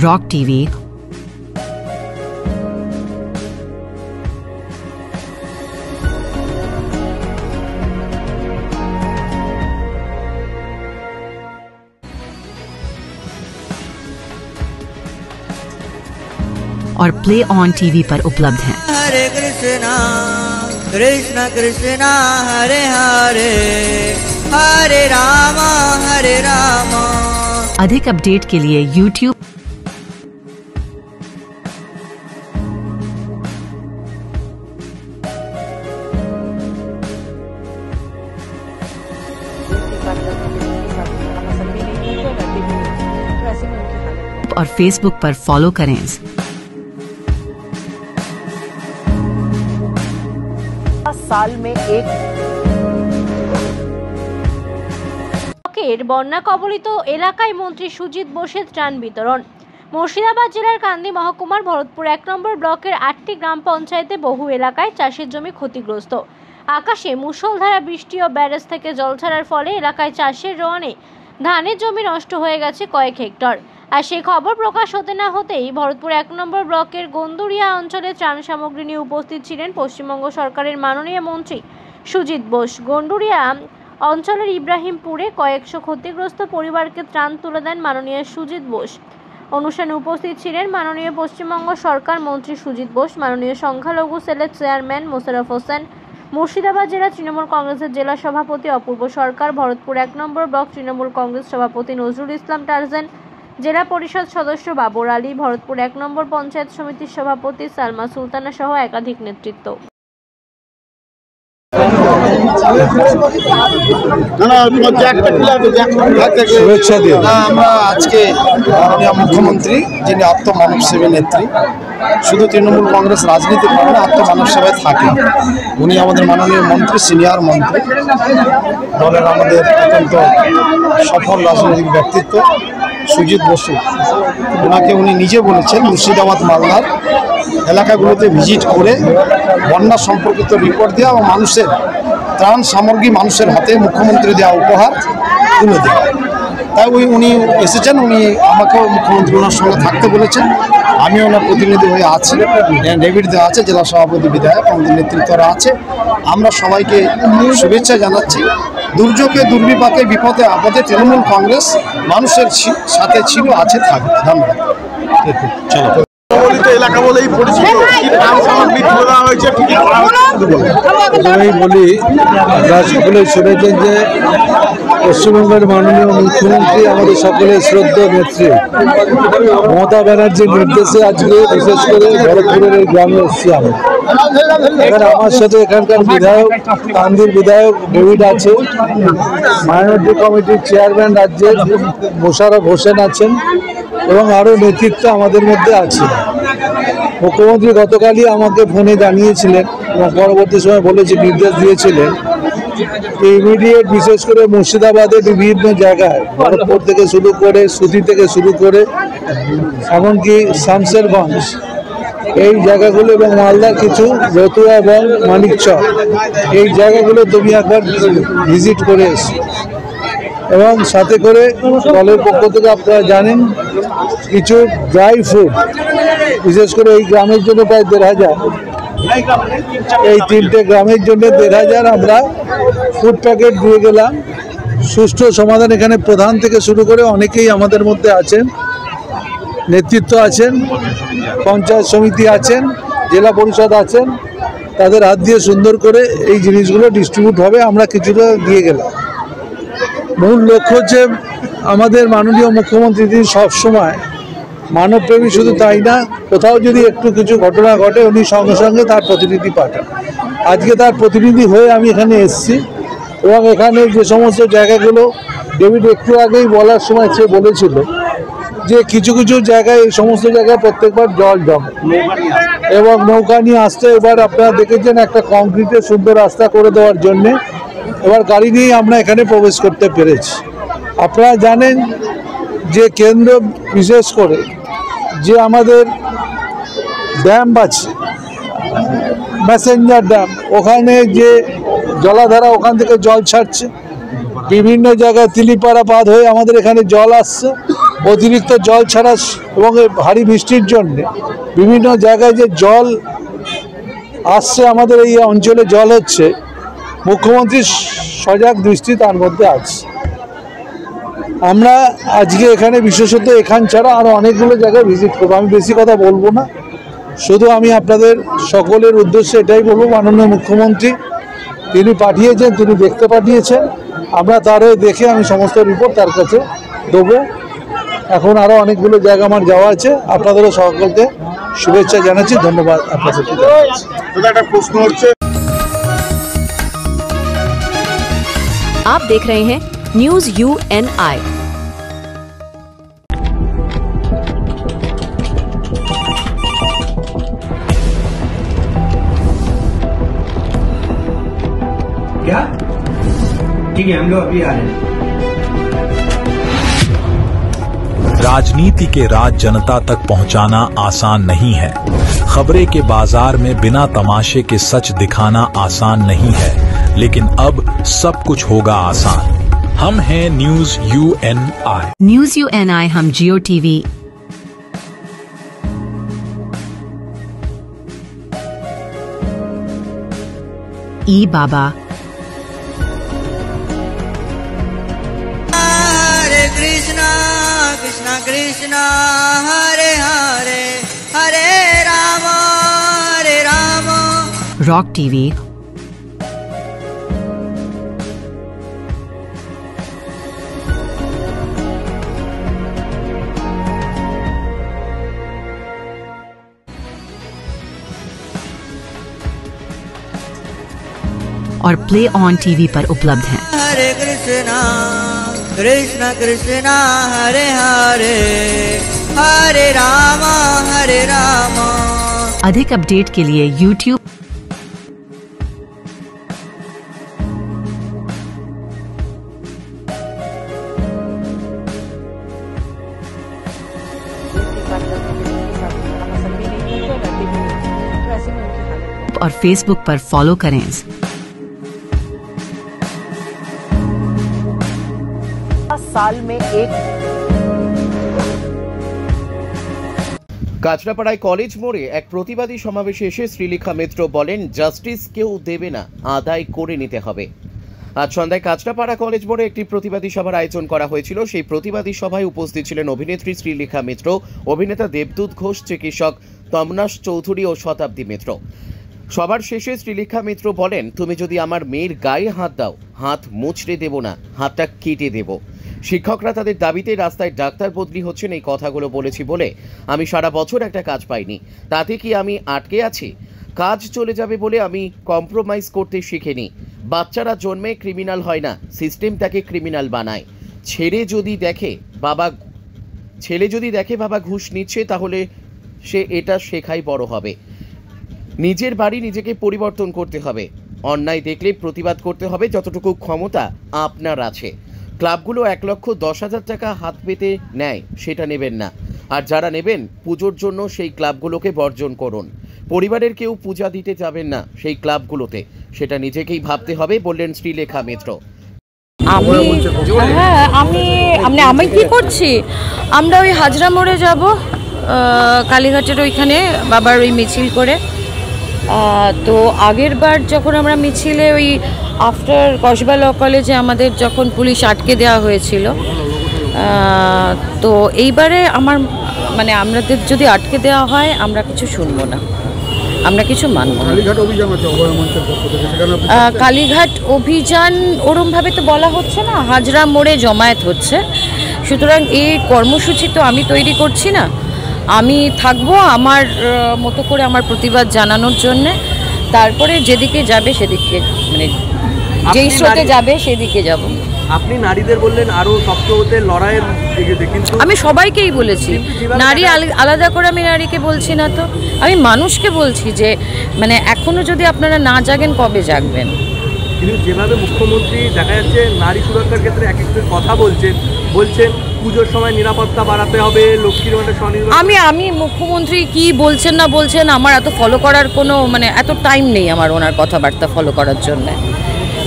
rock TV और play on TV पर उपलब्ध हैं। हरे कृष्णा कृष्णा कृष्णा हरे हरे हरे राम अधिक update के लिए YouTube और Facebook पर फॉलो करें। साल में एक বন্যা কবলিত এলাকায় মন্ত্রী সুজিত বোসের ত্রাণ বিতরণ। মুর্শিদাবাদ জেলার কান্দি মহকুমার ভরতপুর 1 নম্বর ব্লকের 8টি গ্রাম পঞ্চায়েতে বহু এলাকায় চাষের জমি ক্ষতিগ্রস্ত। আকাশে মুষলধারা বৃষ্টি ও ব্যারেজ থেকে জল ছাড়ার ফলে এলাকায় চাষের রোয়ানে ধানের জমি নষ্ট হয়ে গেছে কয়েক হেক্টর। আর সেই খবর প্রকাশ হতে না হতেই ভরতপুর 1 নম্বর ব্লকের গন্দুরিয়া অঞ্চলে ত্রাণ সামগ্রী নিয়ে উপস্থিত ছিলেন পশ্চিমবঙ্গ সরকারের মাননীয় মন্ত্রী সুজিত বোস। গন্ডুরিয়া অঞ্চলের ইব্রাহিমপুরে কয়েকশো ক্ষতিগ্রস্ত পরিবারকে ত্রাণ তুলে দেন মাননীয় সুজিত বোস। অনুষ্ঠানে উপস্থিত ছিলেন মাননীয় পশ্চিমবঙ্গ সরকার মন্ত্রী সুজিত বোস, মাননীয় সংখ্যালঘু সেলের চেয়ারম্যান মোশাররফ হোসেন, মুর্শিদাবাদ জেলা তৃণমূল কংগ্রেসের জেলা সভাপতি অপূর্ব সরকার, ভরতপুর 1 নম্বর ব্লক তৃণমূল কংগ্রেস সভাপতি নজরুল ইসলাম টারজান, জেলা পরিষদ সদস্য বাবর আলী, ভরতপুর 1 নম্বর পঞ্চায়েত সমিতির সভাপতি সালমা সুলতানা সহ একাধিক নেতৃত্ব। শুভেচ্ছা দিয়ে আমরা আজকে মাননীয় মুখ্যমন্ত্রী, যিনি আত্মমানব সেবী নেত্রী, শুধু তৃণমূল কংগ্রেস রাজনীতি করে না, আত্মমানব সেবায় থাকে। উনি আমাদের মাননীয় মন্ত্রী, সিনিয়র মন্ত্রী, দলের আমাদের অত্যন্ত সফল রাজনৈতিক ব্যক্তিত্ব সুজিত বসু। ওনাকে উনি নিজে বলেছেন মুর্শিদাবাদ মালদার এলাকাগুলোতে ভিজিট করে বন্যা সম্পর্কিত রিপোর্ট দেওয়া এবং মানুষের ত্রাণ সামগ্রী মানুষের হাতে মুখ্যমন্ত্রী দেওয়া উপহার তুলে দেওয়া। তাই উনি এসেছেন, উনি আমাকেও মুখ্যমন্ত্রী ওনার সঙ্গে থাকতে বলেছেন। আমি ওনার প্রতিনিধি হয়ে আছি, ডেভিড দেওয়া আছে, জেলা সভাপতি বিধায়ক আমাদের নেতৃত্বরা আছে। আমরা সবাইকে শুভেচ্ছা জানাচ্ছি। দুর্যোগে দুর্বিপাকে বিপদে আপদে তৃণমূল কংগ্রেস মানুষের সাথে ছিল, আছে, থাকবে। ধন্যবাদ। চলো এলাকা বলেই পরিচিত, ত্রাণ সামগ্রী তুলে দেওয়া হয়েছে। আমি বলি, আপনারা সকলে শুনেছেন যে পশ্চিমবঙ্গের মাননীয় মুখ্যমন্ত্রী আমাদের সকলের শ্রদ্ধেয় নেত্রী মমতা ব্যানার্জির নির্দেশে আজকে বিশেষ করে ভরতপুরের এই গ্রামে এসেছি। আমি এখানে আমার সাথে এখানকার বিধায়ক, কান্দির বিধায়ক ডেভিড আছে, মাইনরিটি কমিটির চেয়ারম্যান রাজ্যের মোশাররফ হোসেন আছেন এবং আরও নেতৃত্ব আমাদের মধ্যে আছে। মুখ্যমন্ত্রী গতকালই আমাকে ফোনে জানিয়েছিলেন এবং পরবর্তী সময় বলেছে, নির্দেশ দিয়েছিলেন ইমিডিয়েট বিশেষ করে মুর্শিদাবাদের বিভিন্ন জায়গায়, ভরতপুর থেকে শুরু করে সুতি থেকে শুরু করে এমনকি শামসেরগঞ্জ এই জায়গাগুলো এবং মালদার কিছু রতুয়া এবং মানিকচক এই জায়গাগুলো তুমি একবার ভিজিট করে এসো এবং সাথে করে দলের পক্ষ থেকে আপনারা জানেন কিছু ড্রাই ফ্রুট বিশেষ করে এই গ্রামের জন্য প্রায় ১,৫০০, এই ৩টে গ্রামের জন্য ১,৫০০ আমরা ফুড প্যাকেট দিয়ে গেলাম। সুষ্ঠু সমাধান এখানে প্রধান থেকে শুরু করে অনেকেই আমাদের মধ্যে আছেন, নেতৃত্ব আছেন, পঞ্চায়েত সমিতি আছেন, জেলা পরিষদ আছেন, তাদের হাত দিয়ে সুন্দর করে এই জিনিসগুলো ডিস্ট্রিবিউট হবে। আমরা কিছুটা দিয়ে গেলাম। মূল লক্ষ্য হচ্ছে আমাদের মাননীয় মুখ্যমন্ত্রী তিনি সবসময় মানবপ্রেমী, শুধু তাই না, কোথাও যদি একটু কিছু ঘটনা ঘটে উনি সঙ্গে সঙ্গে তার প্রতিনিধি পাঠান। আজকে তার প্রতিনিধি হয়ে আমি এখানে এসেছি এবং এখানে যে সমস্ত জায়গাগুলো ডেভিড একটু আগেই বলার সময় সে বলেছিল যে কিছু কিছু জায়গায়, এই সমস্ত জায়গায় প্রত্যেকবার জল জমে এবং নৌকা নিয়ে আসতে, এবার আপনারা দেখেছেন একটা কংক্রিটের সুন্দর রাস্তা করে দেওয়ার জন্যে এবার গাড়ি নিয়েই আমরা এখানে প্রবেশ করতে পেরেছি। আপনারা জানেন যে কেন্দ্র বিশেষ করে যে আমাদের ড্যাম আছে, ম্যাসেঞ্জার ড্যাম, ওখানে যে জলাধারা ওখান থেকে জল ছাড়ছে, বিভিন্ন জায়গায় তিলিপাড়া বাঁধ হয়ে আমাদের এখানে জল আসছে। অতিরিক্ত জল ছাড়া এবং ভারী বৃষ্টির জন্যে বিভিন্ন জায়গায় যে জল আসছে, আমাদের এই অঞ্চলে জল হচ্ছে, মুখ্যমন্ত্রীর সজাগ দৃষ্টি তার মধ্যে আছে। আমরা আজকে এখানে বিশেষত এখান ছাড়া আরও অনেকগুলো জায়গায় ভিজিট করবো। আমি বেশি কথা বলবো না, শুধু আমি আপনাদের সকলের উদ্দেশ্যে এটাই বলবো, মাননীয় মুখ্যমন্ত্রী তিনি পাঠিয়েছেন, তিনি দেখতে পাঠিয়েছেন, আমরা তারও দেখে আমি সমস্ত রিপোর্ট তার কাছে দেবো। এখন আরও অনেকগুলো জায়গা আমার যাওয়া আছে। আপনাদেরও সকলকে শুভেচ্ছা জানাচ্ছি, ধন্যবাদ। আপনাদের একটা প্রশ্ন হচ্ছে, आप देख रहे हैं न्यूज UNI। क्या? ठीक है, हम लोग अभी आ रहे हैं। राजनीति के राज जनता तक पहुंचाना आसान नहीं है। खबरें के बाजार में बिना तमाशे के सच दिखाना आसान नहीं है, लेकिन अब सब कुछ होगा आसान। हम हैं न्यूज UNI। न्यूज UNI हम जियो टीवी, ई बाबा, हरे कृष्णा कृष्णा कृष्णा हरे हरे हरे राम रॉक टीवी, और प्ले ऑन टीवी पर उपलब्ध हैं। हरे कृष्णा कृष्णा कृष्णा हरे हरे हरे राम अधिक अपडेट के लिए YouTube और Facebook पर फॉलो करें। साल में एक কাঁচরাপাড়ায় কলেজ মোড়ে এক প্রতিবাদী সমাবেশে এসে শ্রীলেখা মিত্র বলেন, জাস্টিস কেউ দেবে না, আদায় করে নিতে হবে। আজ সন্ধ্যায় কাঁচরাপাড়া কলেজ মোড়ে একটি প্রতিবাদী সভার আয়োজন করা হয়েছিল। সেই প্রতিবাদী সভায় উপস্থিত ছিলেন অভিনেত্রী শ্রীলেখা মিত্র, অভিনেতা দেবদূত ঘোষ, চিকিৎসক তমনাশ চৌধুরী ও শতাব্দী মিত্র। সবার শেষে শ্রীলেখা মিত্র বলেন, তুমি যদি আমার মেয়ের গায়ে হাত দাও, হাত মুচড়ে দেব না, হাতটা কেটে দেব। শিক্ষকরা তাদের দাবিতে রাস্তায় ডাক্তার বদলি হচ্ছেন, এই কথাগুলো বলেছি বলে আমি সারা বছর একটা কাজ পাইনি। তাতে কি আমি আটকে আছি? কাজ চলে যাবে বলে আমি কম্প্রোমাইজ করতে শিখিনি। বাচ্চারা জন্মে ক্রিমিনাল হয় না, সিস্টেম তাকে ক্রিমিনাল বানায়। ছেলে যদি দেখে বাবা ঘুষ নিচ্ছে, তাহলে সে এটা শেখাই বড় হবে। নিজের বাড়ি নিজেকে পরিবর্তন করতে হবে। অন্যায় দেখলে প্রতিবাদ করতে হবে, যতটুকু ক্ষমতা আপনার আছে। ক্লাবগুলো 1,10,000 টাকা হাত পেতে নেয়, সেটা নেবেন না। আর যারা নেবেন, পুজোর জন্য সেই ক্লাবগুলোকে বর্জন করুন। পরিবারের কেউ পূজা দিতে যাবেন না সেই ক্লাবগুলোতে, সেটা নিজেকেই ভাবতে হবে, বললেন শ্রীলেখা মিত্র। আমি কি করছি, আমরা ওই হাজরা মোড়ে যাব, কালীঘাটের ওইখানে বাবার ওই মিছিল করে। তো আগের বার যখন আমরা মিছিলে ওই আফটার কসবা ল কলেজে আমাদের যখন পুলিশ আটকে দেওয়া হয়েছিল, তো এইবারে আমাদের যদি আটকে দেওয়া হয়, আমরা কিছু শুনবো না, আমরা কিছু মানব না। কালীঘাট অভিযান ওরমভাবে তো বলা হচ্ছে না, হাজরা মোড়ে জমায়েত হচ্ছে। সুতরাং এই কর্মসূচি তো আমি তৈরি করছি না, আমি থাকবো আমার মতো করে আমার প্রতিবাদ জানানোর জন্যে। তারপরে যেদিকে যাবে সেদিকে, যেই স্রোতে যাবে সেদিকে যাব। আপনি নারীদের বললেন আরো শক্ত হতে লড়াইয়ের দিকে, কিন্তু আমি সবাইকেই বলেছি, নারী আলাদা করে আমি নারীকে বলছি না, তো আমি মানুষকে বলছি যে এখনো যদি আপনারা না জাগেন, কবে জাগবেন? কিন্তু যেভাবে মুখ্যমন্ত্রী দেখা যাচ্ছে নারী সুরক্ষার ক্ষেত্রে এক একটা কথা বলছেন পুজোর সময় নিরাপত্তা বাড়াতে হবে, লক্ষ্মীর ভাণ্ডার স্বনির্ভর। আমি মুখ্যমন্ত্রী কি বলছেন না বলছেন আমার এত ফলো করার কোনো এত টাইম নেই আমার ওনার কথাবার্তা ফলো করার জন্য।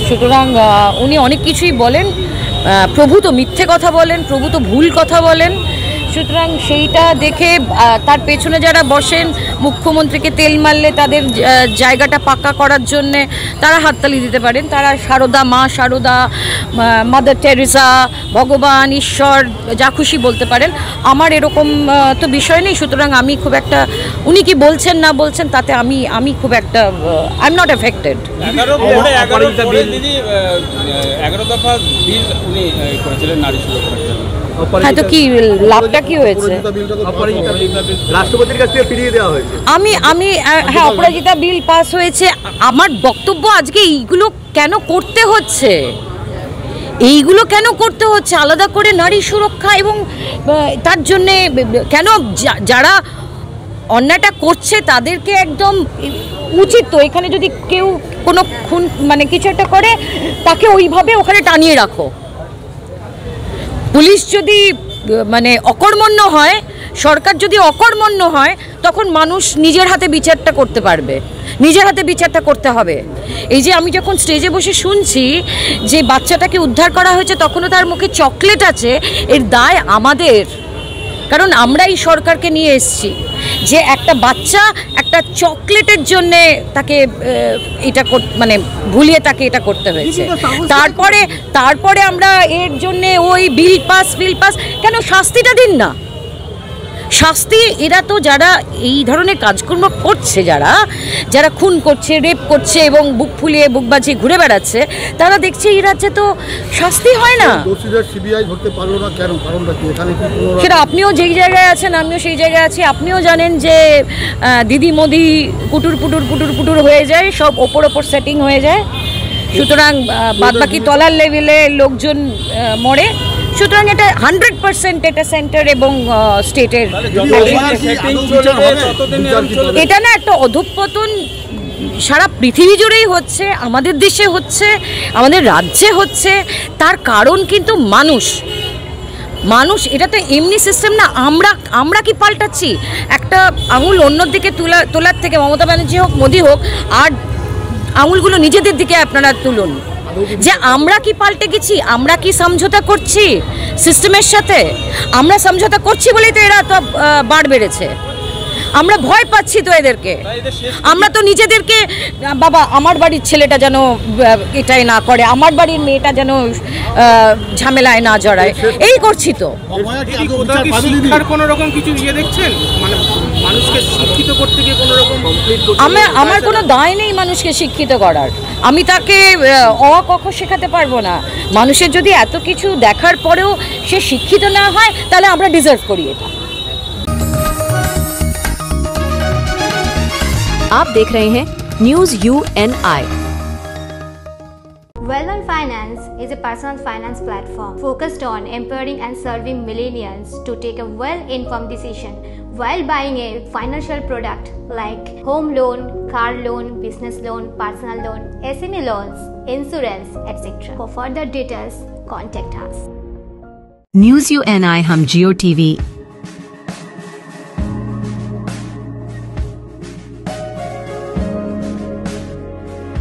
সুতরাং উনি অনেক কিছুই বলেন, প্রভু তো মিথ্যে কথা বলেন, প্রভু তো ভুল কথা বলেন। সুতরাং সেইটা দেখে তার পেছনে যারা বসেন, মুখ্যমন্ত্রীকে তেল মারলে তাদের জায়গাটা পাক্কা করার জন্যে তারা হাততালি দিতে পারেন। তারা সারদা, মা সারদা, মাদার টেরেসা, ভগবান, ঈশ্বর, যা খুশি বলতে পারেন। আমার এরকম তো বিষয় নেই। সুতরাং আমি খুব একটা, উনি কি বলছেন না বলছেন তাতে আমি খুব একটা আই এম নট এফেক্টেড। 11 দফা বিল উনি করেছিলেন নারী সুরক্ষার জন্য। হ্যাঁ, তো কি লাভটা কি হয়েছে? রাষ্ট্রপতির কাছ থেকে ফিরিয়ে দেওয়া হয়েছে। হ্যাঁ, অপরাজিতা বিল পাস হয়েছে। আমার বক্তব্য আজকে এইগুলো কেন করতে হচ্ছে, আলাদা করে নারী সুরক্ষা এবং তার জন্যে কেন যারা অন্যায়টা করছে তাদেরকে একদম উচিত তো, এখানে যদি কেউ কোনো খুন কিছু একটা করে, তাকে ওইভাবে ওখানে টানিয়ে রাখো। পুলিশ যদি অকর্মণ্য হয়, সরকার যদি অকর্মণ্য হয়, তখন মানুষ নিজের হাতে বিচারটা করতে পারবে, নিজের হাতে বিচারটা করতে হবে। এই যে আমি যখন স্টেজে বসে শুনছি যে বাচ্চাটাকে উদ্ধার করা হয়েছে, তখনও তার মুখে চকলেট আছে, এর দায় আমাদের। কারণ আমরা এই সরকারকে নিয়ে এসেছি যে একটা বাচ্চা একটা চকলেটের জন্যে তাকে এটা ভুলিয়ে তাকে এটা করতে হয়েছে। তারপরে আমরা এর জন্যে ওই বিল পাস কেন, শাস্তিটা দিন না। শাস্তি এরা তো যারা এই ধরনের কাজকর্ম করছে, যারা খুন করছে, রেপ করছে এবং বুক ফুলিয়ে বুক বাজিয়ে ঘুরে বেড়াচ্ছে, তারা দেখছে এই রাজ্যে তো শাস্তি হয় না। সেটা আপনিও যেই জায়গায় আছেন, আমিও সেই জায়গায় আছি। আপনিও জানেন যে দিদি মোদি পুটুর হয়ে যায়, সব ওপর সেটিং হয়ে যায়। সুতরাং বাদবাকি তলার লেভেলে লোকজন মরে। সুতরাং এটা 100% এটা সেন্টার এবং স্টেটের, এটা না একটা অধঃপতন সারা পৃথিবী জুড়েই হচ্ছে, আমাদের দেশে হচ্ছে, আমাদের রাজ্যে হচ্ছে। তার কারণ কিন্তু মানুষ, এটা তো এমনি সিস্টেম না। আমরা কি পাল্টাচ্ছি? একটা আঙুল অন্যদিকে তোলার থেকে মমতা ব্যানার্জি হোক, মোদি হোক, আর আঙুলগুলো নিজেদের দিকে আপনারা তুলুন। যে আমরা কি পাল্টে গেছি, আমরা কি সমঝোতা করছি সিস্টেমের সাথে? আমরা সমঝোতা করছি বলেই তো এরা তো বাড় বেড়েছে। আমরা ভয় পাচ্ছি তো এদেরকে। আমরা তো নিজেদেরকে বাবা আমার বাড়ির ছেলেটা যেন এটাই না করে, আমার বাড়ির মেয়েটা যেন ঝামেলায় না জড়ায়, এই করছি তো। শিক্ষার কোনো রকম কিছু ইয়ে দেখছেন, মানে মানুষকে শিক্ষিত করতে গিয়ে কোনো রকম আমার কোনো দায় নেই মানুষকে শিক্ষিত করার। আমি তাকে অ ক খ শেখাতে পারবো না। মানুষের যদি এত কিছু দেখার পরেও সে শিক্ষিত না হয় তাহলে আমরা ডিজার্ভ করি এটা। आप देख रहे हैं news UNI। Well-on Finance is a personal finance platform focused on empowering and serving millennials to take a well-informed decision while buying a financial product like home loan, car loan, business loan, personal loan, SME loans, insurance, etc. For further details, contact us. News UNI हम जियो TV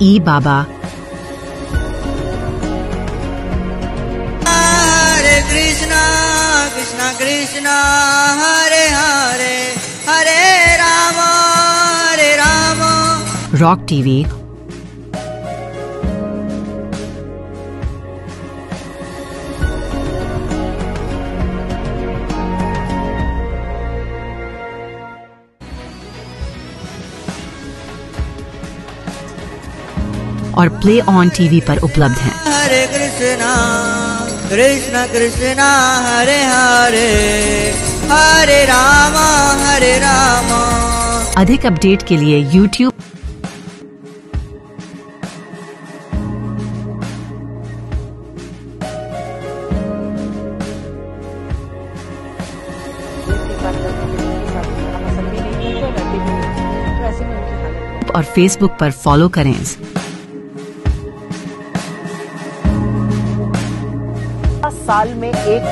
E Baba Hare Krishna Krishna Krishna Hare Hare Hare Ram rock TV और play on TV पर उपलब्ध हैं। हरे कृष्णा कृष्णा कृष्णा हरे हरे हरे राम अधिक update के लिए YouTube और Facebook पर फॉलो करें। साल में एक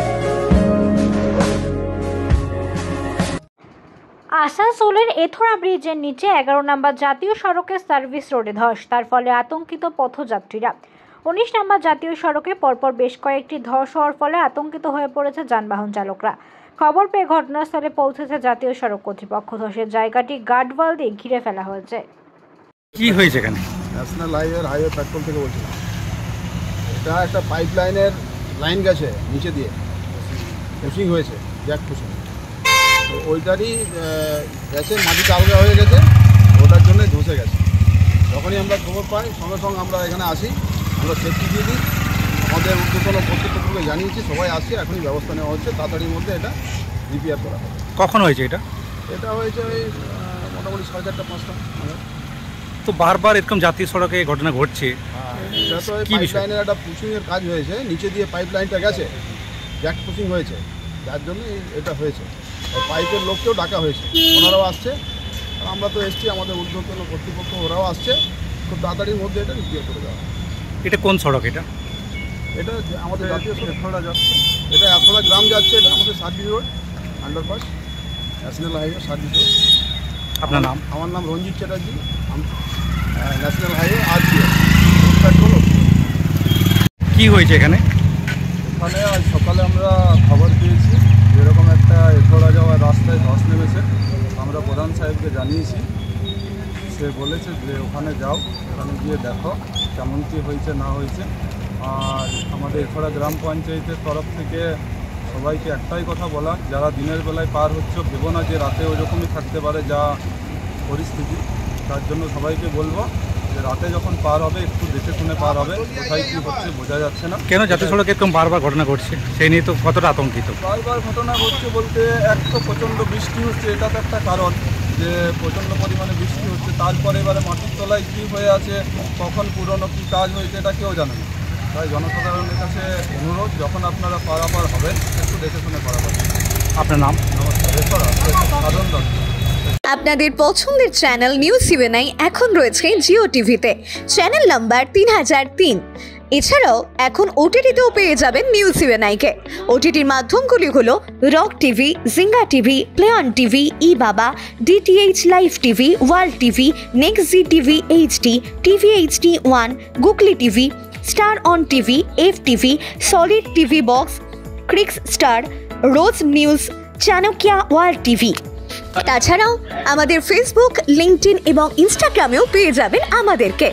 আসানসোলের এথোড়া ব্রিজের নিচে 11 নম্বর জাতীয় সড়কের সার্ভিস রোডে ধস, তার ফলে আতঙ্কিত পথযাত্রীরা। 19 নম্বর জাতীয় সড়কে পরপর বেশ কয়েকটি ধস হওয়ার ফলে আতঙ্কিত হয়ে পড়েছে যানবাহন চালকরা। খবর পেয়ে ঘটনাস্থলে পৌঁছেছে জাতীয় সড়ক কর্তৃপক্ষ। ধসের জায়গাটি গার্ডওয়াল দিয়ে ঘিরে ফেলা হয়েছে। কি হয়েছে এখানে? ন্যাশনাল হাইওয়ে পেট্রোল থেকে বলছিলাম, এটা একটা পাইপ লাইনের লাইন গেছে নিচে দিয়ে, পুশিং হয়েছে, জ্যাক পুশিং, তো ওইটারই গেছে, মাটিটা আলগা হয়ে গেছে, ওটার জন্য ধসে গেছে। যখনই আমরা খবর পাই সঙ্গে সঙ্গে আমরা এখানে আসি, আমরা সেফটি দিয়ে দিই, আমাদের উদ্যোতন কর্তৃপক্ষকে জানিয়েছি, সবাই আসছে, এখনই ব্যবস্থা নেওয়া হচ্ছে, তাড়াতাড়ির মধ্যে এটা রিপেয়ার করা হবে। কখন হয়েছে এটা? এটা হয়েছে ওই মোটামুটি 4:30-5টা। তো বারবার এরকম জাতীয় সড়কে ঘটনা ঘটছে, এটা তো পাইপ লাইনের একটা পুশিংয়ের কাজ হয়েছে, নিচে দিয়ে পাইপ লাইনটা গেছে, জ্যাক পুশিং হয়েছে, যার জন্য এটা হয়েছে। পাইপের লোককেও ডাকা হয়েছে, ওনারাও আসছে, আমরা তো এসছি, আমাদের ঊর্ধ্বতন কর্তৃপক্ষ ওরাও আসছে, খুব তাড়াতাড়ির মধ্যে এটা রিপেয়ার করে দেওয়া। এটা কোন সড়ক? এটা এটা আমাদের জাতীয় সড়ক এথোড়া যাচ্ছে, এটা এথোড়া গ্রাম যাচ্ছে, এটা আমাদের service road, underpass, national highway service road. আপনার নাম? আমার নাম রঞ্জিত চ্যাটার্জি, ন্যাশনাল হাইওয়ে আর কি হয়েছে এখানে? এখানে আজ সকালে আমরা খবর পেয়েছি এরকম একটা এথোড়া যাওয়ার রাস্তায় ধস নেমেছে। আমরা প্রধান সাহেবকে জানিয়েছি, সে বলেছে যে ওখানে যাও, ওখানে গিয়ে দেখো কেমন কী হয়েছে না হয়েছে। আর আমাদের এথোড়া গ্রাম পঞ্চায়েতের তরফ থেকে সবাইকে একটাই কথা বলা, যারা দিনের বেলায় পার হচ্ছে ভেবো না যে রাতে ওইরকমই থাকতে পারে যা পরিস্থিতি, তার জন্য সবাইকে বলবো যে রাতে যখন পার হবে একটু দেখে শুনে পার হবে, কোথায় কী হচ্ছে বোঝা যাচ্ছে না। কেন জাতীয় সড়কে এরকম বারবার ঘটনা ঘটছে, সেই নিয়ে তো কতটা আতঙ্কিত? বারবার ঘটনা ঘটছে বলতে, এক তো প্রচণ্ড বৃষ্টি হচ্ছে, এটা তো একটা কারণ যে প্রচণ্ড পরিমাণে বৃষ্টি হচ্ছে, তারপরে এবারে মাটির তলায় কী হয়ে আছে, কখন পুরনো কী কাজ হয়েছে এটা কেউ জানে না। তাই জনসাধারণের কাছে অনুরোধ, যখন আপনারা পারাপার হবেন একটু দেখে শুনে পারাপার। আপনার নাম? নমস্কার, সাধারণ দত্ত। আপনাদের পছন্দের চ্যানেল নিউজ UNI এখন রয়েছে জিও টিভিতে, চ্যানেল নাম্বার 3003। এছাড়াও এখন OTT-তেও পেয়ে যাবেন নিউজ UNI-কে। OTT-র মাধ্যমগুলি হলো rock TV, Jinga TV, play on TV, E Baba, DTH live TV, world TV, next G TV HD, TV HD1, Googly TV, star on TV, FTV, solid TV box, Crix star, rose news, Chanakya world TV. তাছাড়াও আমাদের Facebook, LinkedIn এবং ইনস্টাগ্রামেও পেয়ে যাবেন আমাদেরকে।